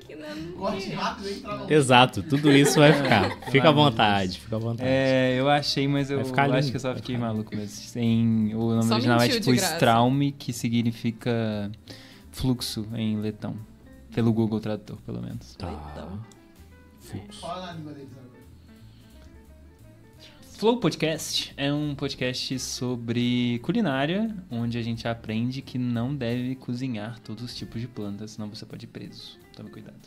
Que não. Corte rápido aí pra Exato, tudo isso vai ficar. Fica à Ai, meu vontade, fica à vontade. É, eu achei, mas eu Vai ficar acho lindo, que eu só vai fiquei ficar maluco mesmo. O nome Só original é mentiu tipo de graça. Straume, que significa fluxo em letão. Pelo Google Tradutor, pelo menos. Tá. Então. Fluxo. Fala na língua deles agora. Flow Podcast é um podcast sobre culinária, onde a gente aprende que não deve cozinhar todos os tipos de plantas, senão você pode ir preso. Tome cuidado.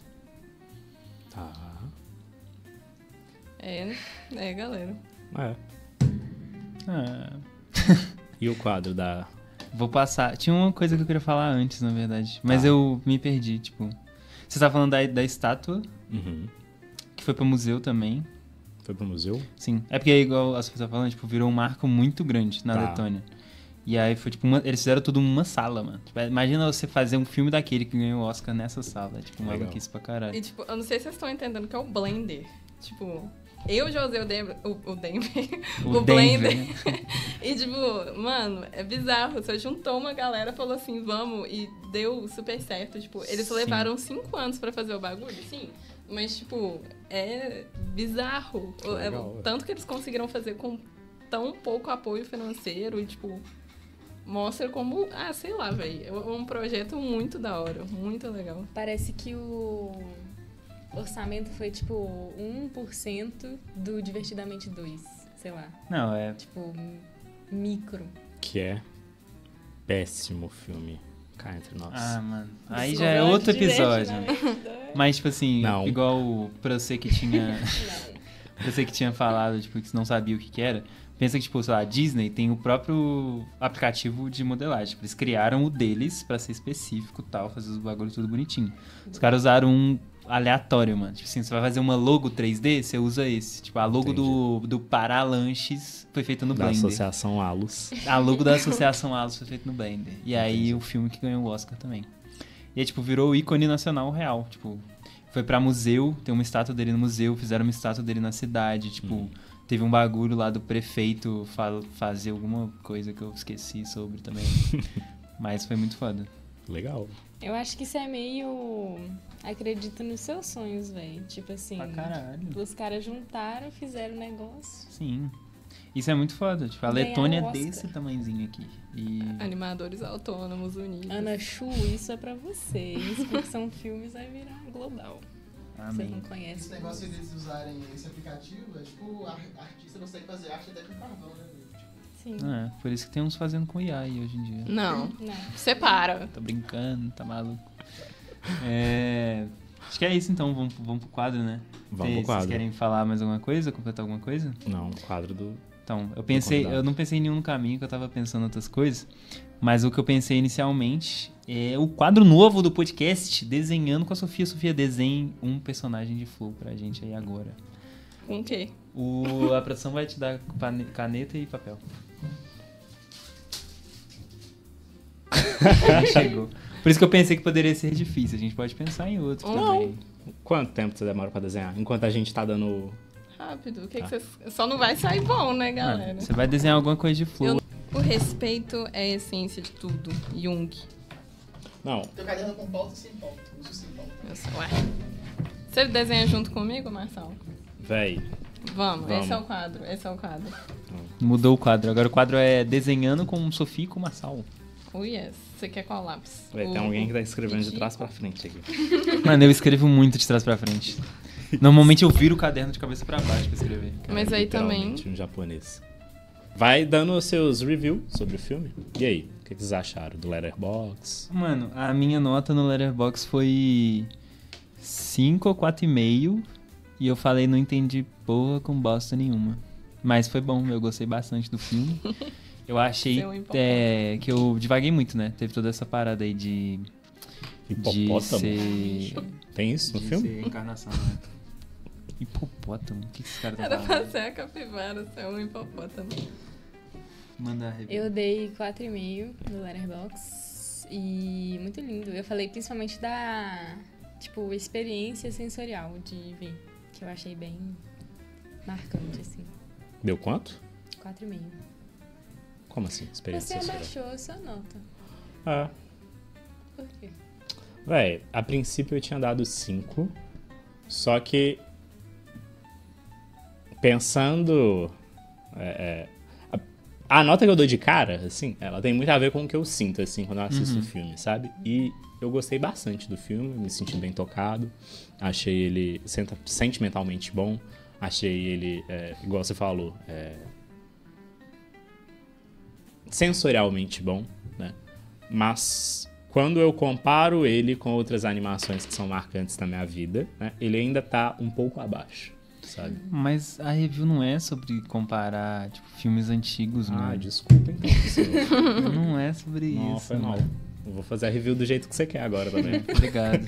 Tá. É, galera. É. Ah, E o quadro da... vou passar. Tinha uma coisa que eu queria falar antes, na verdade. Mas Tá. eu me perdi, tipo... Você tava falando da estátua, Uhum. que foi pro museu também. Foi pro museu? Sim. É porque, igual a Sofia tá falando, tipo, virou um marco muito grande na Tá. Letônia. E aí foi, tipo, eles fizeram tudo numa sala, mano. Tipo, imagina você fazer um filme daquele que ganhou o Oscar nessa sala. Tipo, Legal. maluquice pra caralho. E, tipo, eu não sei se vocês estão entendendo que é o Blender. Tipo, eu já usei o Denver. O Blender. E, tipo, mano, é bizarro. Você juntou uma galera, falou assim, vamos, e deu super certo. Tipo, eles Sim. levaram 5 anos pra fazer o bagulho, sim. Mas, tipo, é bizarro. Legal, Tanto que eles conseguiram fazer com tão pouco apoio financeiro e, tipo, mostra como, sei lá, velho. É um projeto muito da hora, muito legal. Parece que o orçamento foi tipo 1% do Divertidamente 2. Sei lá. Não, é... Tipo, micro. Que é péssimo filme. Cá entre nós. Ah, mano. Aí Esse já é governo outro de episódio. Divertidamente 2. Mas, tipo assim, Não. igual pra você que tinha... Não. pra você que tinha falado, tipo, que não sabia o que era. Pensa que, tipo, sei lá, a Disney tem o próprio aplicativo de modelagem. Tipo, eles criaram o deles pra ser específico e tal, fazer os bagulhos tudo bonitinho. Os caras usaram um aleatório, mano. Tipo assim, você vai fazer uma logo 3D, você usa esse. Tipo, a logo do Pará Lanches foi feita no Da Blender. Associação Alus. A logo da Associação Alus foi feita no Blender. E aí o filme que ganhou o Oscar também. E aí, tipo, virou o ícone nacional real. Tipo, foi pra museu, tem uma estátua dele no museu, fizeram uma estátua dele na cidade. Tipo, teve um bagulho lá do prefeito fazer alguma coisa que eu esqueci sobre também. Mas foi muito foda. Legal. Eu acho que isso é meio... Acredita nos seus sonhos, velho. Tipo assim... Pra caralho. Os caras juntaram, fizeram o negócio. Sim. Isso é muito foda. Tipo, a Ganharam Letônia o é Oscar. desse tamanhozinho aqui. E... Animadores autônomos unidos. Ana Chu, isso é pra vocês. Porque são filmes, vai virar global. Vocês Amém. não Esse conhecem. negócio deles usarem esse aplicativo é tipo, artista consegue fazer arte até com carvão, né? Tipo, Sim. É, por isso que tem uns fazendo com IA aí hoje em dia. Não, Não. separa. Tô brincando, tá maluco. Acho que é isso então, vamos pro quadro, né? Vamos pro quadro. Vocês querem falar mais alguma coisa? Completar alguma coisa? Não, quadro do... Então, convidado. eu não pensei em nenhum caminho, que eu tava pensando em outras coisas, mas o que eu pensei inicialmente é o quadro novo do podcast, Desenhando com a Sofia. Sofia, desenhe um personagem de Flow pra gente aí agora. Com o quê? A produção vai te dar caneta e papel. Chegou. Por isso que eu pensei que poderia ser difícil, a gente pode pensar em outro Não. também. Quanto tempo você demora pra desenhar? Enquanto a gente tá dando... Rápido. O que vocês... Só não vai sair bom, né, galera? Você vai desenhar alguma coisa de Flow. O respeito é a essência de tudo. Jung. Não, teu caderno com pauta e sem pauta. Uso sem pauta. Ué. Você desenha junto comigo, Marcelo? véi. Vamos, esse é Vamos. o quadro. Esse é o quadro. Mudou o quadro. Agora o quadro é Desenhando com Sofia e com Marçal. Oh, yes. Você quer qual lápis? Véi, tem alguém que tá escrevendo de trás pra frente aqui. Mano, eu escrevo muito de trás pra frente. Normalmente eu viro o caderno de cabeça pra baixo pra escrever. Mas aí também... Literalmente um japonês. Vai dando os seus reviews sobre o filme. E aí, o que vocês acharam do Letterboxd? Mano, a minha nota no Letterboxd foi 5 ou 4,5. E eu falei, não entendi porra com bosta nenhuma. Mas foi bom, eu gostei bastante do filme. Eu achei Seu importante. que eu divaguei muito, né? Teve toda essa parada aí de de Hipopótamo? ser... Tem isso no de filme? ser encarnação, né? Hipopótamo? O que esse cara tá Era falando? pra ser a capivara, ser um hipopótamo. Manda a review. Eu dei 4,5 no Letterboxd e muito lindo. Eu falei principalmente da, tipo, experiência sensorial de ver, que eu achei bem marcante, assim. Deu quanto? 4,5. Como assim? Experiência Você sensorial? abaixou a sua nota. Ah, Por quê? véi, a princípio eu tinha dado 5, só que pensando... a nota que eu dou de cara, assim, ela tem muito a ver com o que eu sinto, assim, quando eu assisto o filme, sabe? E eu gostei bastante do filme, me senti bem tocado, achei ele sentimentalmente bom, achei ele, igual você falou, sensorialmente bom, né? Mas quando eu comparo ele com outras animações que são marcantes na minha vida, né, ele ainda tá um pouco abaixo, sabe? Mas a review não é sobre comparar, tipo, filmes antigos, Ah, mano. desculpa então, senhor. Não é sobre Não, isso, foi mal. mano. Eu vou fazer a review do jeito que você quer agora também. Obrigado.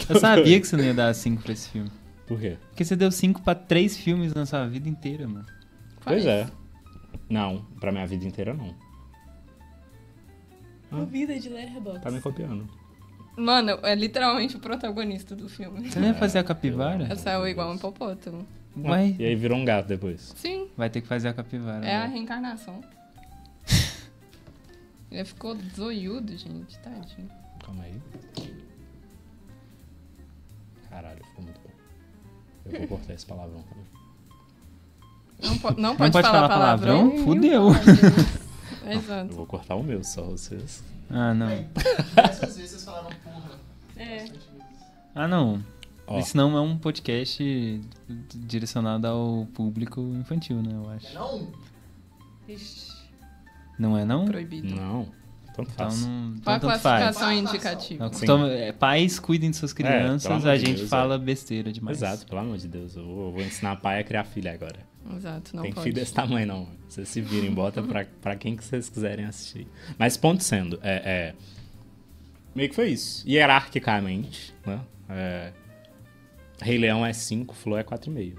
Eu sabia que você não ia dar 5 pra esse filme. Por quê? Porque você deu 5 pra 3 filmes na sua vida inteira, mano. Pois é. Não, pra minha vida inteira não. A vida de Letterboxd. Tá me copiando. Mano, é literalmente o protagonista do filme. Você não ia fazer a capivara? Essa é igual um hipopótamo. Vai, E aí virou um gato depois. Sim, vai ter que fazer a capivara. é a né? reencarnação. Ele ficou zoiudo, gente, tadinho. Calma aí. Caralho, ficou muito bom. Eu vou cortar esse palavrão também. Não pode, pode falar palavrão? Fudeu. Exato. Eu vou cortar o meu, só vocês. Ah, não. Diversas vezes vocês falaram porra. É. Bastante vezes. Ah, não. Ó. Isso não é um podcast direcionado ao público infantil, né? Eu acho. Não? Ixi. Não é, não? Proibido. Não, tanto Então, faz. não, Qual a então tanto faz. classificação Faz. indicativa? Não, Sim. pais, cuidem de suas crianças, pelo amor a de gente Deus, fala besteira demais. Exato, pelo amor de Deus. Eu vou ensinar pai a criar filha agora. Exato, não Tem pode. filho desse tamanho, não. Vocês se virem, bota pra quem que vocês quiserem assistir. Mas ponto sendo, meio que foi isso. Hierarquicamente, né? Rei Leão é 5, Flow é 4,5.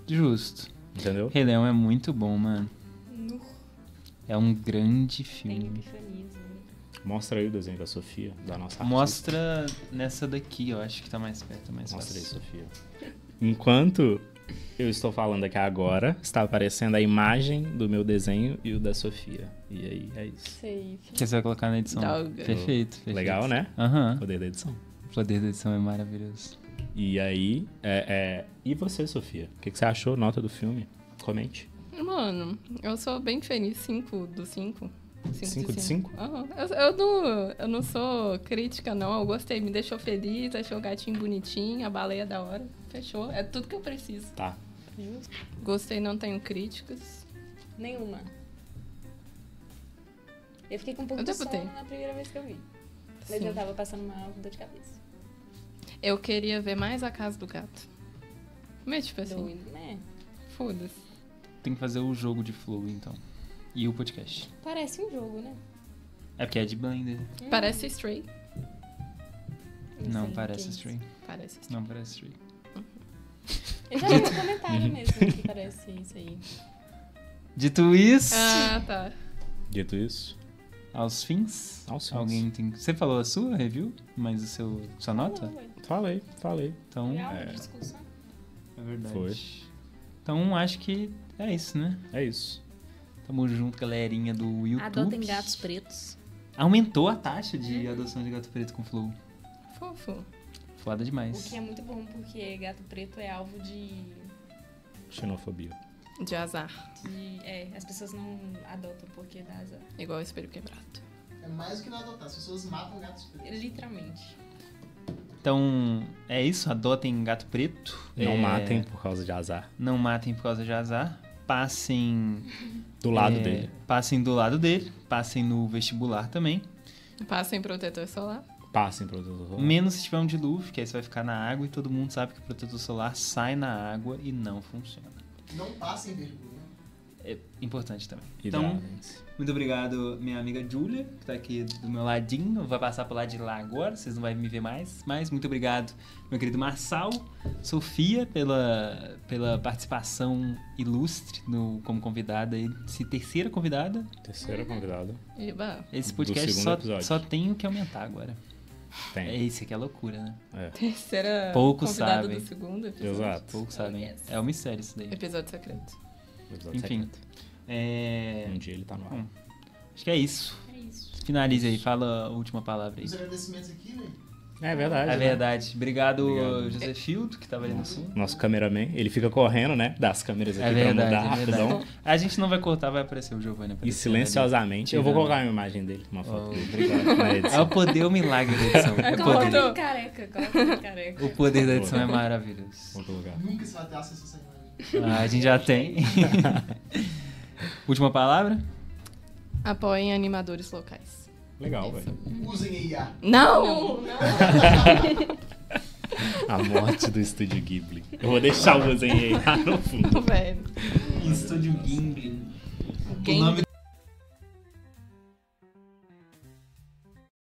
Justo. Entendeu? Rei Leão é muito bom, mano. Nu. É um grande Tem filme. epifanias. Né? Mostra aí o desenho da Sofia, da nossa artista. Mostra nessa daqui, eu acho que tá mais perto, mais Mostra aí, fácil. Sofia. Enquanto eu estou falando aqui agora, está aparecendo a imagem do meu desenho e o da Sofia. E aí, é isso. Sei. Que você vai colocar na edição. Droga. Perfeito, perfeito. Legal, né? Aham. Poder da edição. O poder da edição é maravilhoso. E aí, e você, Sofia? O que você achou? Nota do filme? Comente. Mano, eu sou bem feliz, 5 do 5. 5 de 5? Eu não sou crítica, não. Eu gostei, me deixou feliz, achei o gatinho bonitinho, a baleia da hora. Fechou, é tudo que eu preciso. Tá. Justo. Gostei, não tenho críticas. Nenhuma. Eu fiquei com um pouco Eu de debutei. sono na primeira vez que eu vi. Mas Sim. eu tava passando mal com dor de cabeça. Eu queria ver mais a Casa do Gato. Mas, tipo assim, Doido, né? foda-se. Tem que fazer o jogo de flow, então. E o podcast. Parece um jogo, né? É porque é de Blender. Parece Stray. Não sei parece que é Stray. Parece Stray. Não parece Stray. isso. Eu já vi no comentário mesmo que parece isso aí. Dito isso, Ah, tá. Dito isso, aos fins, aos fins. alguém tem... Você falou a sua review? Mas sua nota? Falou, ué. Falei. Então, Foi algo de discussão. é verdade. Foi. Então, acho que é isso, né? É isso. Tamo junto, galerinha do YouTube. Adotem gatos pretos. Aumentou a taxa de adoção de gato preto com flow. Fofo. Foda O demais. que é muito bom, porque gato preto é alvo de... Xenofobia. De azar. as pessoas não adotam porque dá azar. Igual espelho quebrado. É mais do que não adotar. As pessoas matam gatos pretos. Literalmente. Então, é isso. Adotem gato preto. Não matem por causa de azar. Não matem por causa de azar. Passem... Do lado dele. Passem do lado dele. Passem no vestibular também. Passem protetor solar. Passem pro outro. Menos se tiver um dilúvio, que aí você vai ficar na água e todo mundo sabe que o protetor solar sai na água e não funciona. Não passem vergonha. é importante também. Então, Então, muito obrigado, minha amiga Júlia, que tá aqui do meu ladinho. Vai passar pro lado de lá agora, vocês não vão me ver mais. Mas muito obrigado, meu querido Marçal, Sofia, pela participação ilustre como convidada. Terceira convidada. terceira convidada. Eba. Esse Do podcast segundo episódio. só tem o que aumentar agora. Tem. Isso aqui é loucura, né? Terceira Poucos convidada sabem. do segundo episódio. Exato. Poucos sabem. yes. É um mistério isso daí. Episódio secreto. Episódio Enfim. secreto. Um dia ele tá no ar. Bom, acho que é isso. É isso. Finalize aí, fala a última palavra aí. Os agradecimentos aqui, né? É verdade. É né? verdade. Obrigado, Obrigado. José Fildo, que tava ali no fundo. Nosso cameraman, ele fica correndo, né? Das câmeras aqui É pra verdade, mudar é rapidão. verdade. A gente não vai cortar, vai aparecer o Giovanni E aparecendo silenciosamente. ali. Eu vou colocar uma imagem dele, uma foto Oh, dele. obrigado. Na É o edição. poder, o milagre da edição. É Coloca poder. ele careca, coloca ele careca. O poder da edição é maravilhoso. Vou colocar. Nunca se vai ter acesso a essa imagem. A gente já tem. Última palavra? Apoiem animadores locais. Legal, velho. Usem IA. Não! A morte do Estúdio Ghibli. Eu vou deixar o Zen aí lá no fundo. Velho. Estúdio Gimli. Game